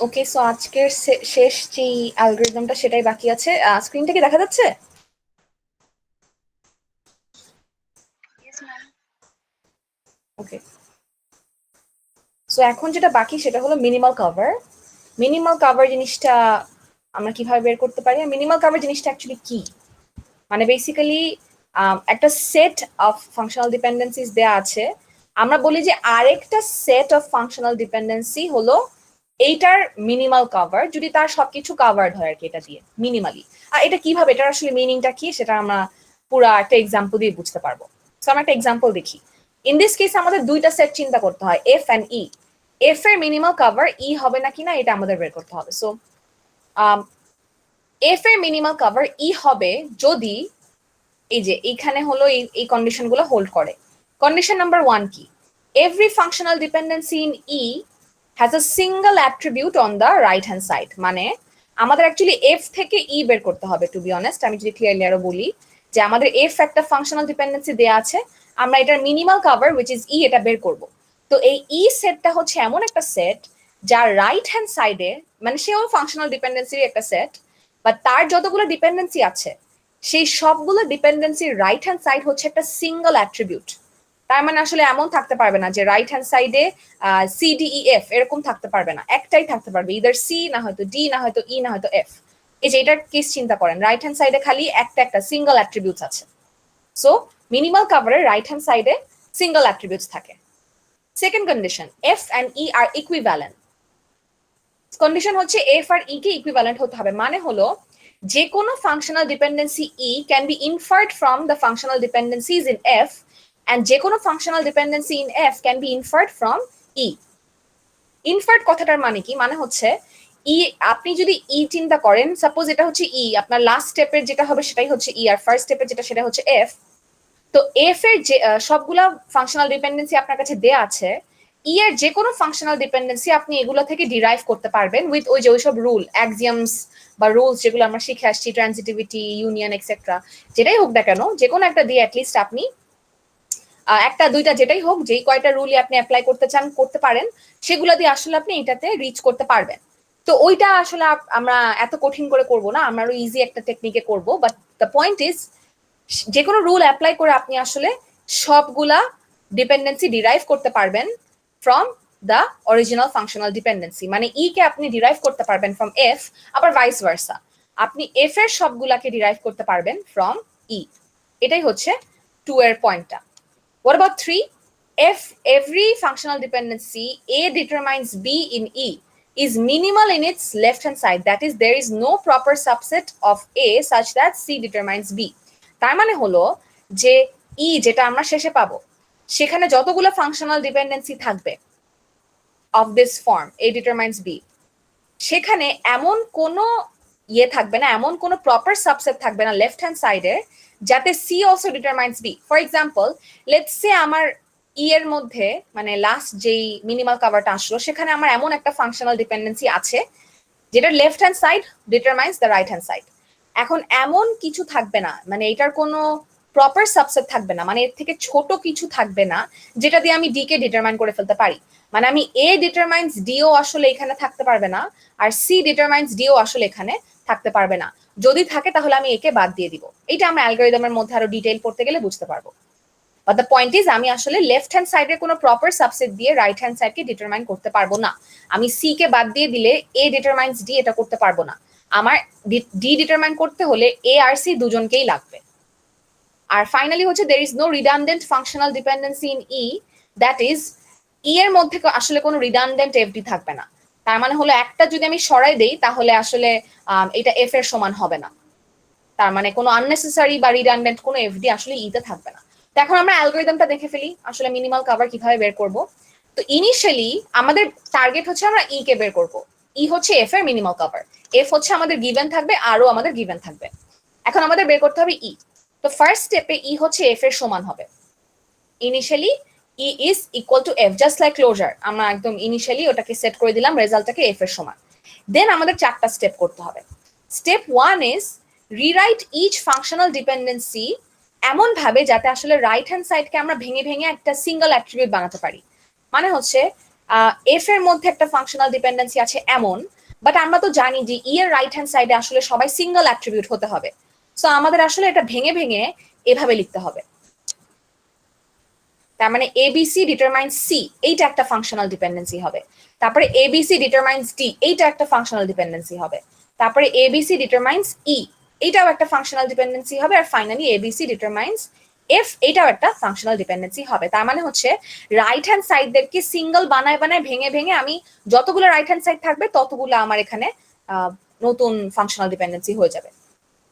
ওকে, সো আজকের শেষ যে অ্যালগরিদমটা সেটাই বাকি আছে। স্ক্রিনটা কি দেখা যাচ্ছে? Yes, ma'am. ওকে, সো এখন যেটা বাকি সেটা হলো মিনিমাল কভার। মিনিমাল কভার জিনিসটা আমরা কিভাবে বের করতে পারি? মিনিমাল কভার জিনিসটা অ্যাকচুয়ালি কি? মানে বেসিক্যালি একটা সেট অফ ফাংশনাল ডিপেন্ডেন্সিস দেয়া আছে, আমরা বলি যে আরেকটা সেট অফ ফাংশনাল ডিপেন্ডেন্সি হলো এইটার মিনিমাল কভার, যদি তার সবকিছু কভার্ড হয় আর কি এটা দিয়ে মিনিমালি। আর এটা কিভাবে, এটার আসলে মিনিংটা কি সেটা আমরা পুরো একটা এক্সাম্পল দিয়ে বুঝতে পারবো। সো আমরা একটা এক্সাম্পল দেখি। ইন দিস কেস আমাদের দুইটা সেট চিন্তা করতে হয়, এফ অ্যান্ড ই। এফ এর মিনিমাল কভার ই হবে নাকি না এটা আমাদের বের করতে হবে। সো এফ এর মিনিমাল কভার ই হবে যদি এই যে এইখানে হলো এই কন্ডিশনগুলো হোল্ড করে। কন্ডিশন নাম্বার 1 কি? Every functional dependency in E has a single attribute on the right hand side. মানে আমাদের অ্যাকচুয়ালি এফ থেকে ই বের করতে হবে। টু বি অনেস্ট, আমি যদি ক্লিয়ারলি আরো বলি যে আমাদের এফ একটা ফাংশনাল ডিপেন্ডেন্সি দেয়া আছে, আমরা এটার মিনিমাল কভার উইচ ইজ ই এটা বের করব। তো এই ই সেটটা হচ্ছে এমন একটা সেট যার রাইট হ্যান্ড সাইডে, মানে সেও ফাংশনাল ডিপেন্ডেন্সির একটা সেট, বা তার যতগুলো ডিপেন্ডেন্সি আছে সেই সবগুলো ডিপেন্ডেন্সির রাইট হ্যান্ড সাইড হচ্ছে একটা সিঙ্গল অ্যাট্রিবিউট। তার মানে আসলে এমন থাকতে পারবে না যে রাইট হ্যান্ড সাইডে সি ডি ই এফ এরকম থাকতে পারবে না, একটাই থাকতে পারবে, ইদার সি না হয়তো ডি না হয়তো ই না হয়তো এফ। এই যে এটার কেস চিন্তা করেন, রাইট হ্যান্ড সাইডে খালি একটা সিঙ্গল অ্যাট্রিবিউটস আছে। সো মিনিমাল কভারের রাইট হ্যান্ড সাইডে সিঙ্গল অ্যাট্রিবিউটস থাকে। Second condition, F and E are equivalent. Condition হচ্ছে এফ আর ই কে ইকুইভ্যালেন্ট হতে হবে, মানে হলো যে কোনো functional dependency E can be inferred from the functional dependencies in F, and যে কোনো functional dependency in F can be inferred from E. Inferred কথাটার মানে কি? মানে হচ্ছে ই, আপনি যদি ই চিন্তা করেন, সাপোজ এটা হচ্ছে ই, আপনার লাস্ট স্টেপের যেটা হবে সেটাই হচ্ছে ই, আর ফার্স্ট স্টেপের যেটা সেটা হচ্ছে এফ। তো এফ এর যে সবগুলা ফাংশনাল ডিপেন্ডেন্সি আপনার কাছে দেয়া আছে, ই এর যে কোনো ফাংশনাল ডিপেন্ডেন্সি আপনি এগুলো থেকে ডিরাইভ করতে পারবেন উইথ ওই যে ওইসব রুল, অ্যাক্সিয়ামস বা রুলস যেগুলো আমরা শিখে আসছি, ট্রানজিটিভিটি, ইউনিয়ন এক্সেট্রা, যেটাই হোক না কেন, যে কোনো একটা দিয়ে অ্যাটলিস্ট আপনি একটা দুইটা যেটাই হোক, যেই কয়টা রুলই আপনি অ্যাপ্লাই করতে চান করতে পারেন, সেগুলো দিয়ে আসলে আপনি এটাতে রিচ করতে পারবেন। তো ওইটা আসলে আমরা এত কঠিন করে করব না, আমরা আরো ইজি একটা টেকনিকে করব, বাট দ্য পয়েন্ট ইজ যে কোনো রুল অ্যাপ্লাই করে আপনি আসলে সবগুলা ডিপেন্ডেন্সি ডিরাইভ করতে পারবেন from the original functional dependency. মানে ই কে আপনি ডিরাইভ করতে পারবেন ফ্রম এফ, আবার ভাইস ভার্সা আপনি এফ এর সবগুলাকে ডিরাইভ করতে পারবেন ফ্রম ই। এটাই হচ্ছে 2 এর পয়েন্টটা। What about 3? If every functional dependency A determines B in E is minimal in its left hand side, that is, there is no proper subset of A such that C determines B. তার মানে হলো যে ই যেটা আমরা শেষে পাবো সেখানে যতগুলো ফাংশনাল ডিপেন্ডেন্সি থাকবে of this form A determines B, সেখানে এমন কোনো ইয়ে থাকবে না, এমন কোনো প্রপার সাবসেট থাকবে না লেফট হ্যান্ড সাইডে যাতে C also determines B. For example, let's say আমার ই এর মধ্যে মানে লাস্ট যেই মিনিমাল কভারটা আসলো সেখানে আমার এমন একটা ফাংশনাল ডিপেন্ডেন্সি আছে যেটা left hand side determines the right hand side. এখন এমন কিছু থাকবে না, মানে এটার কোনো প্রপার সাবসেট থাকবে না, মানে এর থেকে ছোট কিছু থাকবে না যেটা দিয়ে আমি ডি কে ডিটারমাইন করে ফেলতে পারি। মানে আমি এ ডিটারমাইন্স ডিও আসলে এখানে থাকতে পারবে না, আর সি ডিটারমাইন্স ডিও আসলে এখানে থাকতে পারবে না। যদি থাকে তাহলে আমি একে বাদ দিয়ে দিব। এটা আমরা অ্যালগরিদমের মধ্যে আরো ডিটেইল পড়তে গেলে বুঝতে পারবো। বাট দ্য পয়েন্ট ইজ আমি আসলে লেফট হ্যান্ড সাইডের কোনো প্রপার সাবসেট দিয়ে রাইট হ্যান্ড সাইডকে ডিটারমাইন করতে পারবো না। আমি সি কে বাদ দিয়ে দিলে এ ডিটারমাইন্স ডি এটা করতে পারবো না। আমার ডি ডিটারমাইন করতে হলে এ আর সি দুজনকেই লাগবে। আর ফাইনালি হচ্ছে there is no redundant functional dependency in E, that is E এর মধ্যে আসলে কোনো রিডান্ডেন্ট এফডি থাকবে না। তার মানে হলো একটা যদি আমি সরাই দেই তাহলে আসলে এটা এফ এর সমান হবে না। তার মানে কোনো আননেসেসারি বা রিডান্ডেন্ট কোনো এফডি আসলে ইতে থাকবে না। তো এখন আমরা অ্যালগরিদমটা দেখে ফেলি আসলে মিনিমাল কভার কিভাবে বের করব। তো ইনিশিয়ালি আমাদের টার্গেট হচ্ছে আমরা ই কে বের করব। ই হচ্ছে এফ এর মিনিমাল কভার, এফ হচ্ছে আমাদের গিভেন থাকবে, আরও আমাদের গিভেন থাকবে। এখন আমাদের বের করতে হবে ই। তো ফার্স্ট স্টেপে ই হচ্ছে এফ এর সমান হবে। Initially E is equal to F, just like closure, আমরা একদম ইনিশিয়ালি ওটাকে সেট করে দিলাম রেজাল্টটাকে এফ এর সমান। দেন আমাদের 4টা স্টেপ করতে হবে। Step 1 is rewrite each functional dependency এমন ভাবে যাতে আসলে রাইট হ্যান্ড সাইডকে আমরা ভেঙে ভেঙে একটা সিঙ্গেল অ্যাট্রিবিউট বানাতে পারি। মানে হচ্ছে এফ এর মধ্যে একটা ফাংশনাল ডিপেন্ডেন্সি আছে এমন, বাট আমরা তো জানি যে ই এর রাইট হ্যান্ড সাইডে আসলে সবাই সিঙ্গেল অ্যাট্রিবিউট হতে হবে। সো আমাদের আসলে এটা ভেঙে ভেঙে এভাবে লিখতে হবে। তার মানে এবিসি ডিটারমাইন্স সি, এইটা একটা ফাংশনাল ডিপেন্ডেন্সি হবে। তারপরে এবিসি ডিটারমাইন্স ডি, এইটা একটা ফাংশনাল ডিপেন্ডেন্সি হবে। তারপরে এবিসি ডিটারমাইন্স ই, এইটাও একটা ফাংশনাল ডিপেন্ডেন্সি হবে। আর ফাইনালি এবিসি ডিটারমাইন্স এফ, এইটাও একটা ফাংশনাল ডিপেন্ডেন্সি হবে। তার মানে হচ্ছে রাইট হ্যান্ড সাইডদেরকে সিঙ্গেল বানায় বানায় ভেঙে ভেঙে আমি যতগুলো রাইট হ্যান্ড সাইড থাকবে ততগুলো আমার এখানে নতুন ফাংশনাল ডিপেন্ডেন্সি হয়ে যাবে।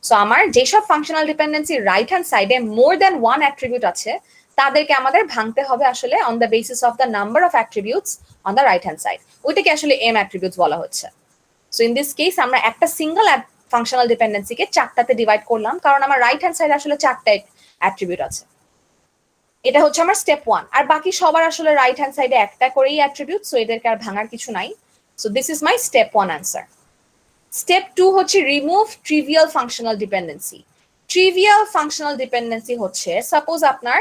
সো আমার যেসব ফাংশনাল ডিপেন্ডেন্সি রাইট হ্যান্ড সাইডে মোর দ্যান ওয়ান অ্যাট্রিবিউট আছে তাদেরকে আমাদের ভাঙতে হবে আসলে on the basis of the number of attributes on the right hand side. ওইটাকে আসলে এম অ্যাট্রিবিউটস বলা হচ্ছে। সো ইন দিস কেস আমরা একটা সিঙ্গেল ফাংশনাল ডিপেন্ডেন্সিকে চারটাতে ডিভাইড করলাম, কারণ আমার রাইট হ্যান্ড সাইডে আসলে চারটা অ্যাট্রিবিউট আছে। এটা হচ্ছে আমার স্টেপ 1। আর বাকি সবার আসলে রাইট হ্যান্ড সাইডে একটা করেই অ্যাট্রিবিউট, সো এদেরকে আর ভাঙার কিছু নাই। So this is my step 1 answer. Step 2 হচ্ছে remove trivial functional dependency. Trivial functional dependency হচ্ছে সাপোজ আপনার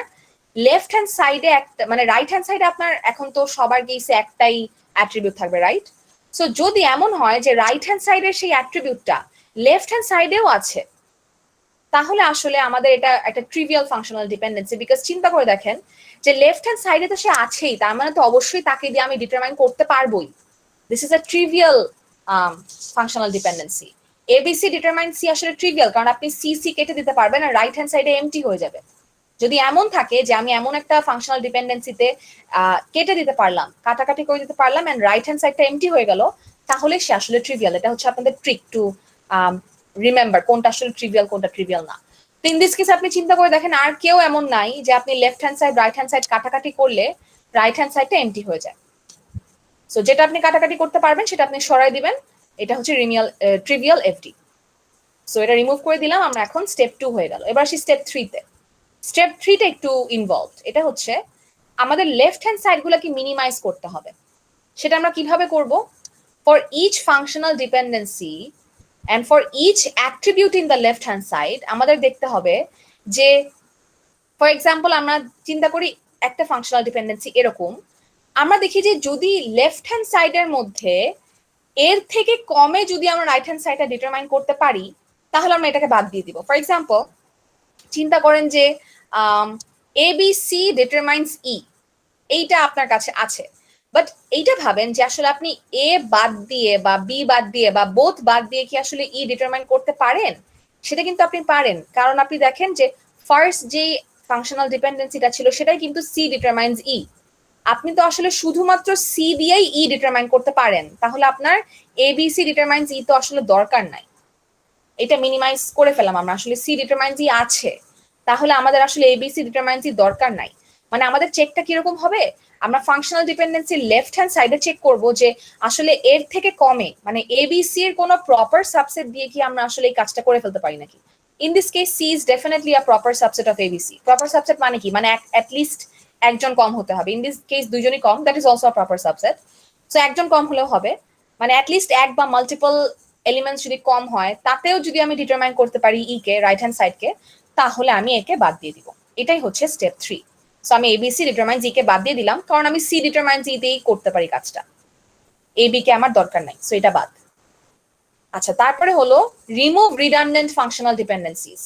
লেফট হ্যান্ড সাইডে একটা, মানে রাইট হ্যান্ড সাইডে আপনার এখন তো সবার কেসে একটাই অ্যাট্রিবিউট থাকবে, রাইট? সো যদি এমন হয় যে রাইট হ্যান্ড সাইডের সেই অ্যাট্রিবিউটটা লেফট হ্যান্ড সাইডেও আছে, তাহলে আসলে আমাদের এটা একটা ট্রিভিয়াল ফাংশনাল ডিপেন্ডেন্সি। বিকজ চিন্তা করে দেখেন যে লেফট হ্যান্ড সাইডে তো সে আছেই, তার মানে তো অবশ্যই তাকে দিয়ে আমি ডিটারমাইন করতে পারবোই। This is a trivial functional dependency. ABC determine C আসলে ট্রিভিয়াল, কারণ আপনি সি সি কেটে দিতে পারবেন আর রাইট হ্যান্ড সাইডে এমটি হয়ে যাবে। যদি এমন থাকে যে আমি এমন একটা ফাংশনাল ডিপেন্ডেন্সিতে কেটে দিতে পারলাম, কাটাকাটি করে দিতে পারলাম এন্ড রাইট হ্যান্ড সাইডটা এমটি হয়ে গেল, তাহলে সে আসলে ট্রিভিয়াল। এটা হচ্ছে আপনাদের ট্রিক টু রিমেম্বার কোনটা আসলে ট্রিভিয়াল কোনটা ট্রিভিয়াল না। তো ইন দিস কেস আপনি চিন্তা করে দেখেন আর কেউ এমন নাই যে আপনি left hand side right hand side কাটাকাটি করলে রাইট হ্যান্ড সাইডটা এমটি হয়ে যায়। সো যেটা আপনি কাটাকাটি করতে পারবেন সেটা আপনি সরাই দিবেন, এটা হচ্ছে ট্রিভিয়াল এফডি। সো এটা রিমুভ করে দিলাম, আমরা এখন স্টেপ 2 হয়ে গেল। এবার আসি স্টেপ 3 তে। স্টেপ 3 টা একটু ইনভলভড। এটা হচ্ছে আমাদের লেফট হ্যান্ড সাইড গুলোকে মিনিমাইজ করতে হবে। সেটা আমরা কিভাবে করব? For each functional dependency and for each attribute in the left hand side আমাদের দেখতে হবে যে ফর এক্সাম্পল আমরা চিন্তা করি একটা ফাংশনাল ডিপেন্ডেন্সি এরকম, আমরা দেখি যে যদি লেফট হ্যান্ড সাইডের মধ্যে এর থেকে কমে যদি আমরা রাইট হ্যান্ড সাইডটা ডিটারমাইন করতে পারি তাহলে আমরা এটাকে বাদ দিয়ে দিব। ফর এক্সাম্পল চিন্তা করেন যে এবিসি ডিটারমাইন্স ই, এইটা আপনার কাছে আছে, বাট এইটা ভাবেন যে আসলে আপনি এ বাদ দিয়ে বা বি বাদ দিয়ে বা বোথ বাদ দিয়ে কি আসলে ই ডিটারমাইন করতে পারেন? সেটা কিন্তু আপনি পারেন, কারণ আপনি দেখেন যে ফার্স্ট যে ফাংশনাল ডিপেন্ডেন্সিটা ছিল সেটাই কিন্তু সি ডিটারমাইন্স ই। আপনি তো আসলে শুধুমাত্র সি দিয়েই ই ডিটারমাইন করতে পারেন, তাহলে আপনার এবিসি ডিটারমাইন্স ই তো আসলে দরকার নাই। এটা মিনিমাইজ করে ফেলাম আমরা, আসলে সি ডিটারমাইন্স ই আছে, তাহলে আমাদের আসলে এবিসি ডিটারমাইন্স ই দরকার নাই। মানে আমাদের চেকটা কিরকম হবে? আমরা ফাংশনাল ডিপেন্ডেন্সি লেফট হ্যান্ড সাইডে চেক করব যে আসলে এর থেকে কমে, মানে এবিসি এর কোনো প্রপার সাবসেট দিয়ে কি আমরা আসলে এই কাজটা করে ফেলতে পারি নাকি। In this case C is definitely a proper subset of ABC. Proper subset মানে কি? মানে অ্যাট লিস্ট একজন কম হতে হবে। ইন দিস কেস দুইজনই কম, that is also a proper subset. So একজন কম হলেও হবে, মানে অ্যাট লিস্ট এক বা মাল্টিপল এলিমেন্টস যদি কম হয় তাতেও যদি আমি ডিটারমাইন করতে পারি ই কে, রাইট হ্যান্ড সাইডকে, তাহলে আমি একে বাদ দিয়ে দিব। এটাই হচ্ছে স্টেপ 3। সো আমি এবিসি ডিটারমাইন্স ই কে বাদ দিয়ে দিলাম, কারণ আমি সি ডিটারমাইন্স ই দিয়েই করতে পারি কাজটা, এ বি কে আমার দরকার নাই, সো এটা বাদ। আচ্ছা, তারপরে হলো রিমুভ রিডান্ডেন্ট ফাংশনাল ডিপেন্ডেন্সিস।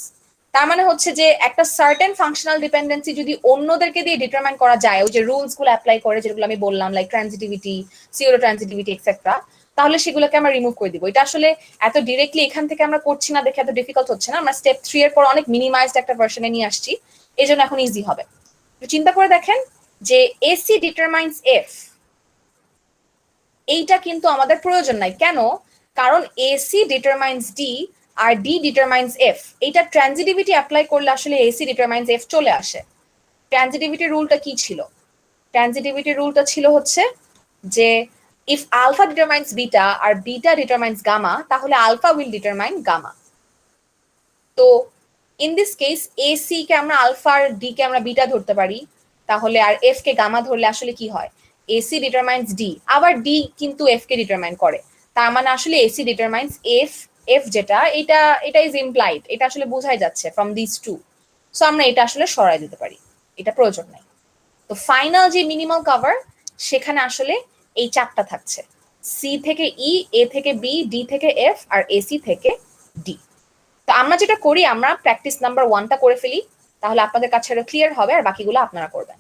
তার মানে হচ্ছে যে একটা সার্টেন ফাংশনাল ডিপেন্ডেন্সি যদি অন্যদেরকে দিয়ে ডিটারমাইন করা যায়, ওই যে রুলস গুলো অ্যাপ্লাই করে যেগুলো আমি বললাম, like transitivity, pseudo transitivity etcetera, তাহলে সেগুলোকে আমরা রিমুভ করে দিব। এটা আসলে এত ডিরেক্টলি এখান থেকে আমরা করছি না দেখে এত ডিফিকাল্ট হচ্ছে না, আমরা স্টেপ 3 এর পর অনেক মিনিমাইজড একটা ভার্সনে নিয়ে আসছি, এই জন্য এখন ইজি হবে। চিন্তা করে দেখেন যে এসি ডিটারমাইন্স এফ, এইটা কিন্তু আমাদের প্রয়োজন নাই। কেন? কারণ এসি ডিটারমাইন্স ডি আর ডি ডিটারমাইন্স এফ, এইটা ট্রানজিটিভিটি অ্যাপ্লাই করলে আসলে এসি ডিটারমাইন্স এফ চলে আসে। ট্রানজিটিভিটি রুলটা কি ছিল? ট্রানজিটিভিটি রুলটা ছিল হচ্ছে যে ইফ আলফা ডিটারমাইন্স বিটা আর বিটা ডিটারমাইন্স গামা, তাহলে আলফা উইল ডিটারমাইন গামা। তো ইন দিস কেস এসি কে আমরা আলফা আর ডি কে আমরা বিটা ধরতে পারি, তাহলে আর এফ কে গামা ধরলে আসলে কি হয়? এসি ডিটারমাইন্স ডি, আবার ডি কিন্তু এফ কে ডিটারমাইন করে, তার মানে আসলে এসি ডিটারমাইন্স এফ। এফ যেটা এটা ইজ ইমপ্লাইড, এটা আসলে বোঝাই যাচ্ছে ফ্রম দিস টু। সো আমরা এটা আসলে সরাই দিতে পারি, এটা প্রয়োজন নাই। তো ফাইনাল যে মিনিমাল কভার, সেখানে আসলে এই চারটা থাকছে, সি থেকে ই, এ থেকে বি, ডি থেকে এফ, আর এসি থেকে ডি। তো আমরা যেটা করি, আমরা প্র্যাকটিস নাম্বার 1টা করে ফেলি, তাহলে আপনাদের কাছে ক্লিয়ার হবে, আর বাকিগুলো আপনারা করবেন।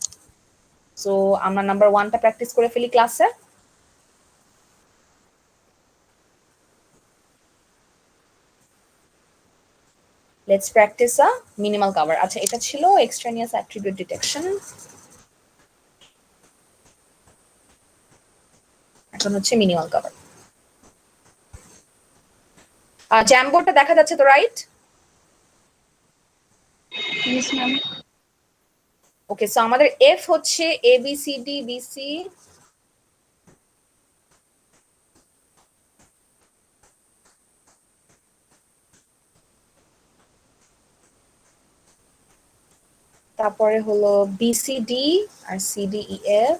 সো আমরা নাম্বার 1টা প্র্যাকটিস করে ফেলি ক্লাসে। Let's practice a minimal cover. আচ্ছা, এটা ছিল এক্সট্রানিয়াস অ্যাট্রিবিউট ডিটেকশন। এখন হচ্ছে মিনিমাল কভার। জ্যামবোর্ডটা দেখা যাচ্ছে তো, right? Yes, ma'am. Okay, so আমাদের এফ হচ্ছে A B C D B C, তারপরে হলো বি সি ডি আর C D E F,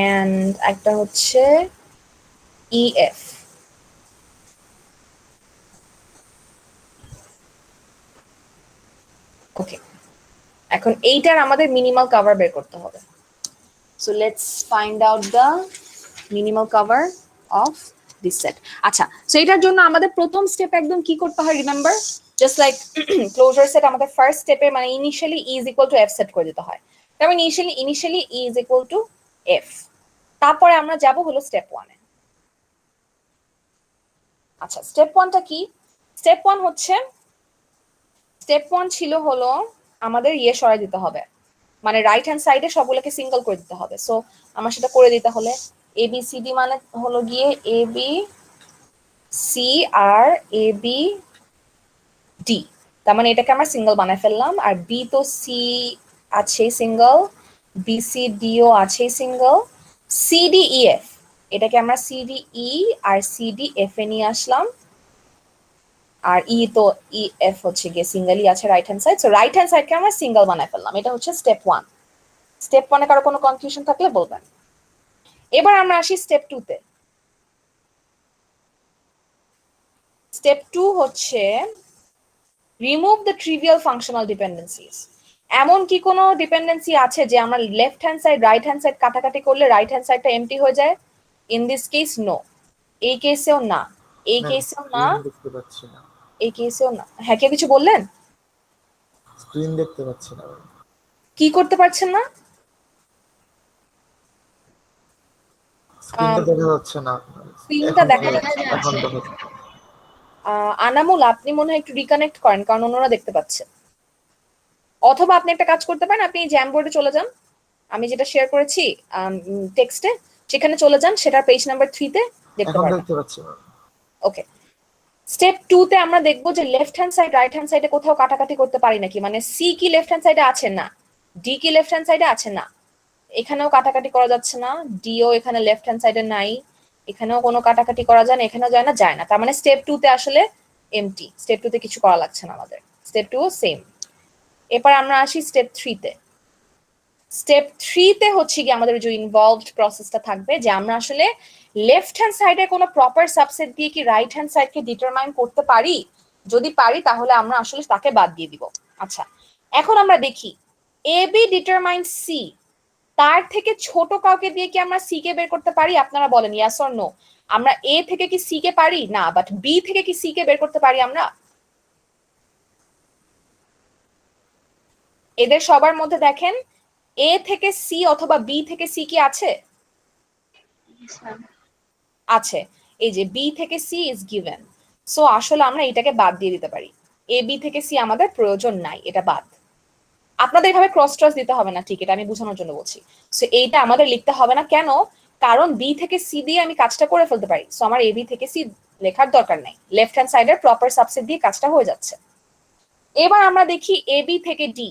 and একটা হচ্ছে ই এফ। ওকে, এখন এইটার আমাদের মিনিমাল কভার বের করতে হবে। So let's find out the minimal cover of this set. আচ্ছা, সো এটার জন্য আমাদের প্রথম স্টেপ একদম কি করতে হয়, remember, just like closure set, আমাদের ফার্স্ট স্টেপে মানে initially E is equal to F set করে দিতে হয়। তারপর initially E is equal to F. তারপরে আমরা যাব হলো স্টেপ 1-এ। আচ্ছা, স্টেপ 1টা কি? স্টেপ 1 হচ্ছে, স্টেপ 1 ছিল হলো আমাদের ইয়ে সরাই দিতে হবে, মানে রাইট হ্যান্ড সাইডে সবগুলোকে সিঙ্গল করে দিতে হবে। সো আমার সেটা করে দিতে হলে এ বি সি ডি মানে হলো গিয়ে এ বি সি আর এ বি ডি, তার মানে এটাকে আমরা সিঙ্গল বানায় ফেললাম। আর বি তো সি আছে সিঙ্গল, বি সি ডিও আছে single, C D E F এটাকে আমরা সি ডি ই আর সি ডি এফ এ নিয়ে আসলাম। আর ই তো ই এফ হচ্ছে গিয়ে সিঙ্গেলই আছে right hand side, so right hand সাইডকে আমরা সিঙ্গল বানায় ফেললাম। এটা হচ্ছে স্টেপ 1। স্টেপ 1-এ কারো কোনো কনফিউশন থাকলে বলবেন। এবার আমরা আসি স্টেপ 2-তে। স্টেপ 2 হচ্ছে রিমুভ দ্য ট্রিভিয়াল ফাংশনাল ডিপেন্ডেন্সিজ। এমন কি কোনো ডিপেন্ডেন্সি আছে যে আমরা left hand side right hand side কাটাকাটি করলে রাইট হ্যান্ড সাইডটা এমটি হয়ে যায়? ইন দিস কেস নো, এই কেসেও না, এই কেসেও না, দেখতে পাচ্ছি না, এই কেসেও না। হ্যাঁ, কে কিছু বললেন? স্ক্রিন দেখতে পাচ্ছি না। কি করতে পারছেন না? স্ক্রিনটা দেখা যাচ্ছে না। স্ক্রিনটা দেখা যাচ্ছে না। এখন দেখা যাচ্ছে। আনামুল, আপনি মনে হয় একটু রিকানেক্ট করেন, কারণ অন্যরা দেখতে পাচ্ছে। অথবা আপনি একটা কাজ করতে পারেন, আপনি জ্যাম বোর্ডে চলে যান, আমি যেটা শেয়ার করেছি টেক্সটে, সেখানে চলে যান, সেটা পেজ নাম্বার 3-তে দেখতে এখন পারেন। দেখতে পাচ্ছি না। ওকে, স্টেপ 2-তে আমরা দেখবো যে left hand side right hand সাইডে কোথাও কাটাকাটি করতে পারি নাকি, মানে সি কি লেফট হ্যান্ড সাইডে আছে? না। ডি কি লেফট হ্যান্ড সাইডে আছে? না। এখানেও কাটাকাটি করা যাচ্ছে না, ডিও এখানে লেফট হ্যান্ড সাইডে নাই, এখানেও কোনো কাটাকাটি করা যায় না, এখানেও যায় না, যায় না। তার মানে স্টেপ 2-তে আসলে এমটি, স্টেপ 2-তে কিছু করা লাগছে না আমাদের। Step 2 same. এবার আমরা আসি স্টেপ 3-তে। স্টেপ 3-তে হচ্ছে কি আমাদের যে ইনভলভড প্রসেসটা থাকবে, যে আমরা আসলে লেফট হ্যান্ড সাইডে কোনো প্রপার সাবসেট দিয়ে কি রাইট হ্যান্ড সাইডকে ডিটারমাইন করতে পারি? যদি পারি তাহলে আমরা আসলে তাকে বাদ দিয়ে দিব। আচ্ছা, এখন আমরা দেখি এ বি ডিটারমাইন সি, তার থেকে ছোট কাউকে দিয়ে কি আমরা সি কে বের করতে পারি? আপনারা বলেন ইয়েস অর নো। আমরা এ থেকে কি সি কে পারি? না। বাট বি থেকে কি সি কে বের করতে পারি আমরা? এদের সবার মধ্যে দেখেন এ থেকে সি অথবা বি থেকে সি কি আছে? Yes, ma'am. আছে। এই যে বি থেকে সি ইজ গিভেন, সো আসলে আমরা এটাকে বাদ দিয়ে দিতে পারি। এ বি থেকে সি আমাদের প্রয়োজন নাই, এটা বাদ। আপনাদের এভাবে ক্রস ট্রাস দিতে হবে না, ঠিক, এটা আমি বোঝানোর জন্য বলছি। সো এইটা আমাদের লিখতে হবে না, কেন? কারণ বি থেকে সি দিয়ে আমি কাজটা করে ফেলতে পারি, সো আমার এ বি থেকে সি লেখার দরকার নাই, লেফট হ্যান্ড সাইডের প্রপার সাবসেট দিয়ে কাজটা হয়ে যাচ্ছে। এবার আমরা দেখি এ বি থেকে ডি।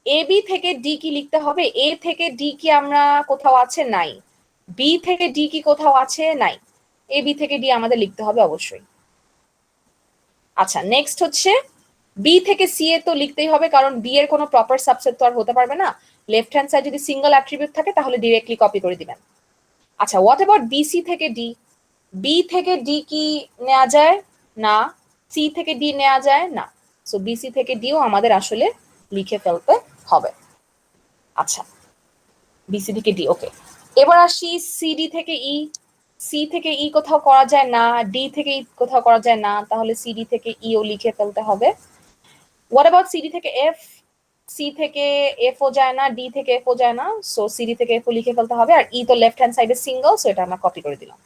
এ বি থেকে ডি কি লিখতে হবে? এ থেকে ডি কি আমরা কোথাও আছে? নাই। বি থেকে ডি কি কোথাও আছে? নাই। এ বি থেকে ডি আমাদের লিখতে হবে অবশ্যই। আচ্ছা, নেক্সট হচ্ছে বি থেকে সি এ তো লিখতেই হবে, কারণ বি এর কোনো প্রপার সাবসেট তো আর হতে পারবে না। লেফট হ্যান্ড সাইড যদি সিঙ্গেল অ্যাট্রিবিউট থাকে তাহলে ডিরেক্টলি কপি করে দিবেন। আচ্ছা, হোয়াট অ্যাবাউট বি সি থেকে ডি? বি থেকে ডি কি নেওয়া যায়? না। সি থেকে ডি নেওয়া যায়? না। সো বিসি থেকে ডিও আমাদের আসলে লিখে ফেলতে হবে। আচ্ছা, বিসি থেকে ডি, ওকে। এবার আসি সিডি থেকে ই। সি থেকে ই কোথাও করা যায় না, ডি থেকে ই কোথাও করা যায় না, তাহলে সিডি থেকে ইও লিখে ফেলতে হবে। হোয়াট অ্যাবাউট সিডি থেকে এফ? সি থেকে এফ ও যায় না, ডি থেকে এফ ও যায় না, সো সিডি থেকে এফ ও লিখে ফেলতে হবে। আর ই তো লেফট হ্যান্ড সাইডে সিঙ্গেল, সো এটা আমরা কপি করে দিলাম।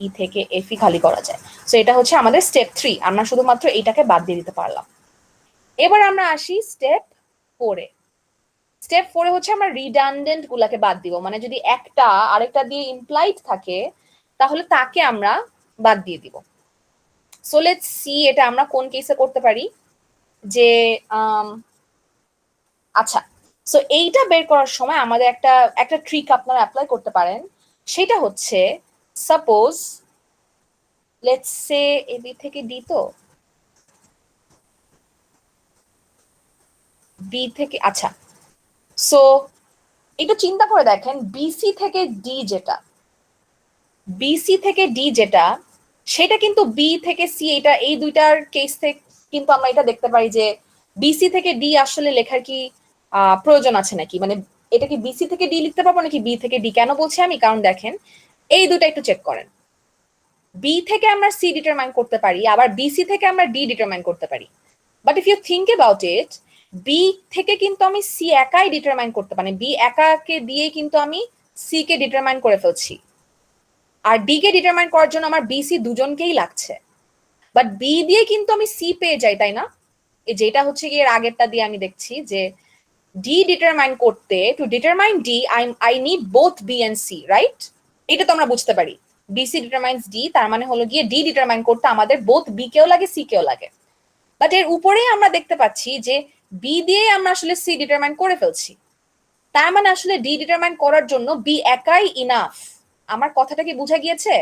ই থেকে এফ ই খালি করা যায়। সো এটা হচ্ছে আমাদের স্টেপ 3। আমরা শুধুমাত্র এইটাকে বাদ দিয়ে দিতে পারলাম। এবার আমরা আসি স্টেপ 4-এ। স্টেপ 4-এ হচ্ছে আমরা রিডান্ডেন্ট গুলাকে বাদ দিব, মানে যদি একটা আরেকটা দিয়ে ইমপ্লাইড থাকে তাহলে তাকে আমরা বাদ দিয়ে দিব। সো লেটস সি এটা আমরা কোন কেসে করতে পারি। যে আচ্ছা, সো এইটা বের করার সময় আমাদের একটা একটা ট্রিক আপনারা অ্যাপ্লাই করতে পারেন। সেটা হচ্ছে, সাপোজ লেটস সে এবি থেকে ডি, তো বি থেকে, আচ্ছা সো একটু চিন্তা করে দেখেন, বিসি থেকে ডি যেটা, বিসি থেকে ডি যেটা, সেটা কিন্তু বি থেকে সি, এটা এই দুইটার কেস থেকে কিন্তু আমরা এটা দেখতে পারি যে বিসি থেকে ডি আসলে লেখার কি প্রয়োজন আছে নাকি, মানে এটা কি বিসি থেকে ডি লিখতে পারবো নাকি বি থেকে ডি? কেন বলছি আমি, কারণ দেখেন এই দুটো একটু চেক করেন। বি থেকে আমরা সি ডিটারমাইন করতে পারি, আবার বিসি থেকে আমরা ডি ডিটারমাইন করতে পারি। But if you think about it, B থেকে কিন্তু আমি সি একাই ডিটারমাইন করতে পারি, বি একাকে দিয়ে কিন্তু আমি সি কে ডিটারমাইন করে ফেলছি। আর ডি কে ডিটারমাইন করার জন্য আমার বিসি দুজনকেই লাগছে, বাট বি দিয়ে কিন্তু আমি সি পেয়ে যাই, তাই না? যেটা হচ্ছে কি এর আগেরটা দিয়ে আমি দেখছি যে ডি ডিটারমাইন করতে, to determine D I need both B and C, right? এটা তো আমরা বুঝতে পারি, বিসি ডিটারমাইন্স ডি, তার মানে হলো গিয়ে ডি ডিটারমাইন করতে আমাদের বোথ বি কেও লাগে সি কেও লাগে। বাট এর উপরে আমরা দেখতে পাচ্ছি যে বি দিয়ে আমরা আসলে সি ডিটারমাইন করে ফেলছি, তার মানে আসলে ডি ডিটারমাইন করার জন্য বি একাই ইনাফ। আমার কথাটা কি বোঝা গিয়েছে?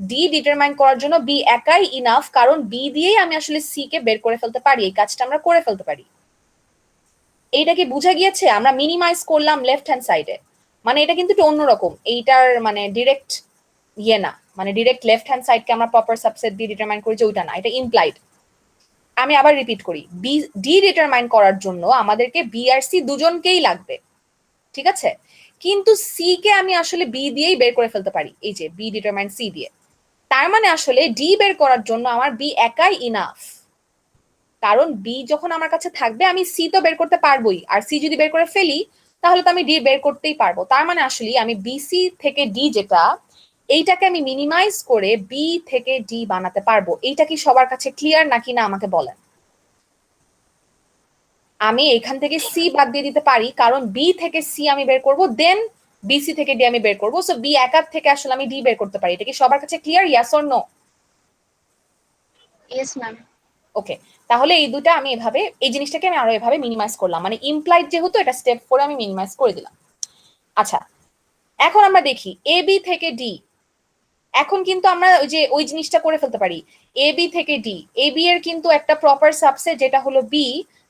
ডি ডিটারমাইন করার জন্য বি একাই ইনাফ, কারণ বি দিয়েই আমি আসলে সি কে বের করে ফেলতে পারি, এই কাজটা আমরা করে ফেলতে পারি। এইটা কি বোঝা গিয়েছে? আমরা মিনিমাইজ করলাম লেফট হ্যান্ড সাইডে, মানে এটা কিন্তু একটু অন্যরকম, এইটার মানে ডিরেক্ট ইয়ে না, মানে ডিরেক্ট লেফট হ্যান্ড সাইডকে আমরা প্রপার সাবসেট দিয়ে ডিটারমাইন করি যে ওইটা না, এটা ইমপ্লাইড। আমি আবার রিপিট করি, বি ডি ডিটারমাইন করার জন্য আমাদেরকে বি আর সি দুজনকেই লাগবে, ঠিক আছে? কিন্তু সি কে আমি আসলে বি দিয়েই বের করে ফেলতে পারি, এই যে বি ডিটারমাইন সি দিয়ে। তার মানে আসলে ডি বের করার জন্য আমার বি একাই ইনাফ, কারণ বি যখন আমার কাছে থাকবে আমি সি তো বের করতে পারবোই, আর সি যদি বের করে ফেলি তাহলে তো আমি ডি বের করতেই পারবো। তার মানে আসলে আমি বিসি থেকে ডি যেটা, এইটাকে আমি মিনিমাইজ করে বি থেকে ডি বানাতে পারবো। এইটা কি সবার কাছে ক্লিয়ার নাকি না আমাকে বলেন? আমি এখান থেকে সি বাদ দিয়ে দিতে পারি, কারণ বি থেকে সি আমি বের করব, দেন বিসি থেকে ডি আমি বের করবো। সো বি একার থেকে আসলে আমি ডি বের করতে পারি। এটা কি সবার কাছে clear, yes or no? Yes ma'am. Okay, তাহলে এই দুটা আমি এভাবে, এই জিনিসটাকে আমি আরো এভাবে মিনিমাইজ করলাম, মানে ইমপ্লাইড যেহেতু এটা স্টেপ 4 আমি মিনিমাইজ করে দিলাম। আচ্ছা, এখন আমরা দেখি এ বি থেকে ডি। এখন কিন্তু আমরা ওই জিনিসটা করে ফেলতে পারি, এ বি থেকে ডি, এ বি এর কিন্তু একটা প্রপার সাবসেট যেটা হলো বি,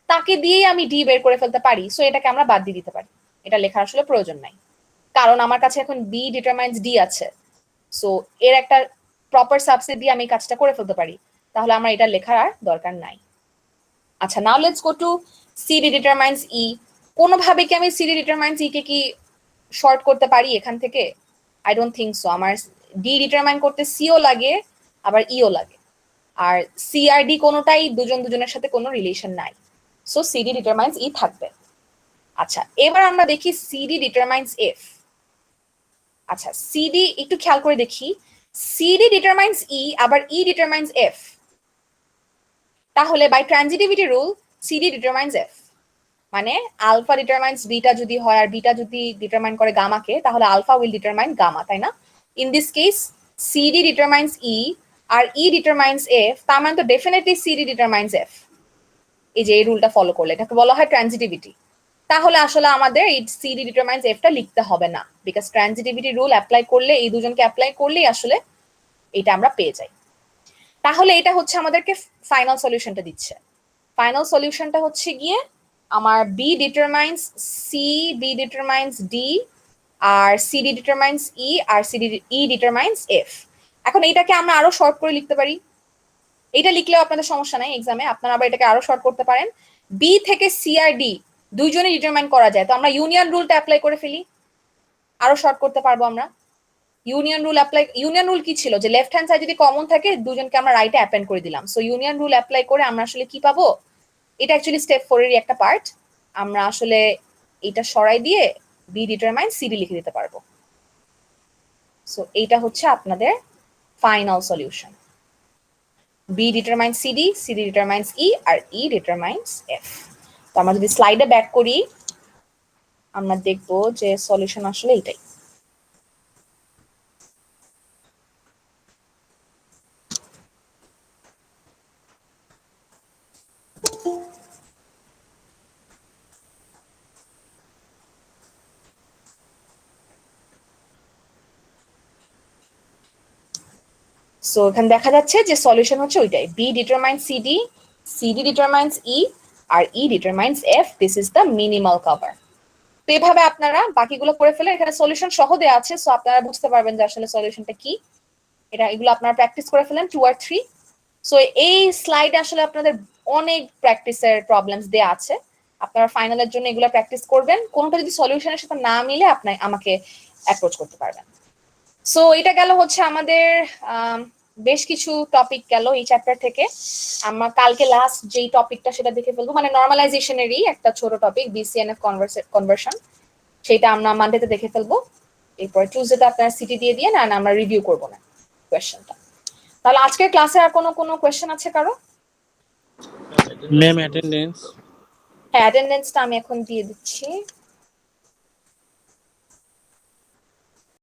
তাকে দিয়েই আমি ডি বের করে ফেলতে পারি। সো এটাকে আমরা বাদ দিয়ে দিতে পারি, এটা লেখার আসলে প্রয়োজন নাই, কারণ আমার কাছে এখন বি ডিটারমাইন্স ডি আছে। সো এর একটা প্রপার সাবসেট দিয়ে আমি কাজটা করে ফেলতে পারি, তাহলে আমার এটা লেখার আর দরকার নাই। আচ্ছা, now let's go to CD determines E. কোনোভাবে কি আমি সিডি ডিটারমাইন্স ই কে কি শর্ট করতে পারি এখান থেকে? I don't think so. আমার ডি ডিটারমাইন করতে সিও লাগে, আবার ইও লাগে, আর সি আর ডি কোনোটাই দুজনের সাথে কোনো রিলেশন নাই। সো সিডি ডিটারমাইন্স ই থাকবে। আচ্ছা, এবার আমরা দেখি সিডি ডিটারমাইন্স এফ। আচ্ছা, সিডি একটু খেয়াল করে দেখি, সিডি ডিটারমাইন্স ই আবার ই ডিটারমাইন্স এফ, তাহলে by transitivity rule CD determines F, মানে আলফা ডিটারমাইন্স বিটা যদি হয় আর বিটা যদি ডিটারমাইন করে গামাকে, তাহলে আলফা উইল ডিটারমাইন গামা, তাই না? In this case CD determines E আর ই ডিটারমাইন্স এফ, তার মানে তো ডেফিনেটলি সিডি ডিটারমাইন্স এফ। এই যে এই রুলটা ফলো করলে এটাকে বলা হয় ট্রানজিটিভিটি। তাহলে আসলে আমাদের এই সিডি ডিটারমাইন্স এফটা লিখতে হবে না, বিকজ ট্রানজিটিভিটি রুল অ্যাপ্লাই করলে, এই দুজনকে অ্যাপ্লাই করলেই আসলে এটা আমরা পেয়ে যাই। তাহলে এটা হচ্ছে আমাদেরকে ফাইনাল সলিউশনটা দিচ্ছে। ফাইনাল সলিউশনটা হচ্ছে গিয়ে আমার B determines C, B determines D, আর সিডি ডিটারমাইন্স ই, আর সিডি ই ডিটারমাইন্স এফ। এখন এইটাকে আমরা আরো শর্ট করে লিখতে পারি, এটা লিখলেও আপনাদের সমস্যা নাই এক্সামে, আপনারা আবার এটাকে আরো শর্ট করতে পারেন। বি থেকে সি আর ডি দুইজনে ডিটারমাইন করা যায়, তো আমরা ইউনিয়ন রুলটা অ্যাপ্লাই করে ফেলি, আরো শর্ট করতে পারবো আমরা। ইউনিয়ন রুল কি ছিল, যে লেফট হ্যান্ড সাইড যদি কমন থাকে দুজনকে আমরা রাইটে অ্যাপেন্ড করে দিলাম। সো ইউনিয়ন রুল অ্যাপ্লাই করে আমরা আসলে কি পাবো, এটা অ্যাকচুয়ালি স্টেপ 4 এরই একটা পার্ট। আমরা আসলে এটা সরাই দিয়ে বি ডিটারমাইন সিডি লিখে দিতে পারবো। সো এইটা হচ্ছে আপনাদের final solution. B determines CD, CD determines E, আর ই ডিটারমাইন্স এফ। তো আমরা যদি স্লাইডে ব্যাক করি আমরা দেখবো যে সলিউশন আসলে এটাই। সো এখানে দেখা যাচ্ছে যে সলিউশন হচ্ছে ওইটাই, B determines CD, CD determines E, আর E determines F. This is the minimal cover. তো এভাবে আপনারা বাকিগুলো করে ফেলে, এখানে সলিউশন সহ দেওয়া আছে, সো আপনারা বুঝতে পারবেন যে আসলে সলিউশনটা কি। এগুলো আপনারা প্র্যাকটিস করে ফেলেন 2 আর 3। সো এই স্লাইডে আসলে আপনাদের অনেক প্র্যাকটিসের প্রবলেমস দেয়া আছে, আপনারা ফাইনালের জন্য এগুলো প্র্যাকটিস করবেন। কোনটা যদি সলিউশনের সাথে না মিলে আপনি আমাকে অ্যাপ্রোচ করতে পারবেন। সো এটা গেল হচ্ছে আমাদের বেশ কিছু টপিক গেল এই চ্যাপ্টার থেকে। আমরা কালকে লাস্ট যেই টপিকটা সেটা দেখে ফেলবো, মানে নর্মালাইজেশনেরই একটা ছোট টপিক, বিসিএনএফ কনভার্সন, সেটা আমরা মানডেতে দেখে ফেলবো। এরপর টিউসডেতে আপনারা সিটি দিয়ে দিয়ে না, আমরা রিভিউ করবো না কোয়েশ্চেনটা। তাহলে আজকের ক্লাসে আর কোনো কোয়েশ্চেন আছে কারো? Ma'am attendance. হ্যাঁ, অ্যাটেন্ডেন্সটা আমি এখন দিয়ে দিচ্ছি।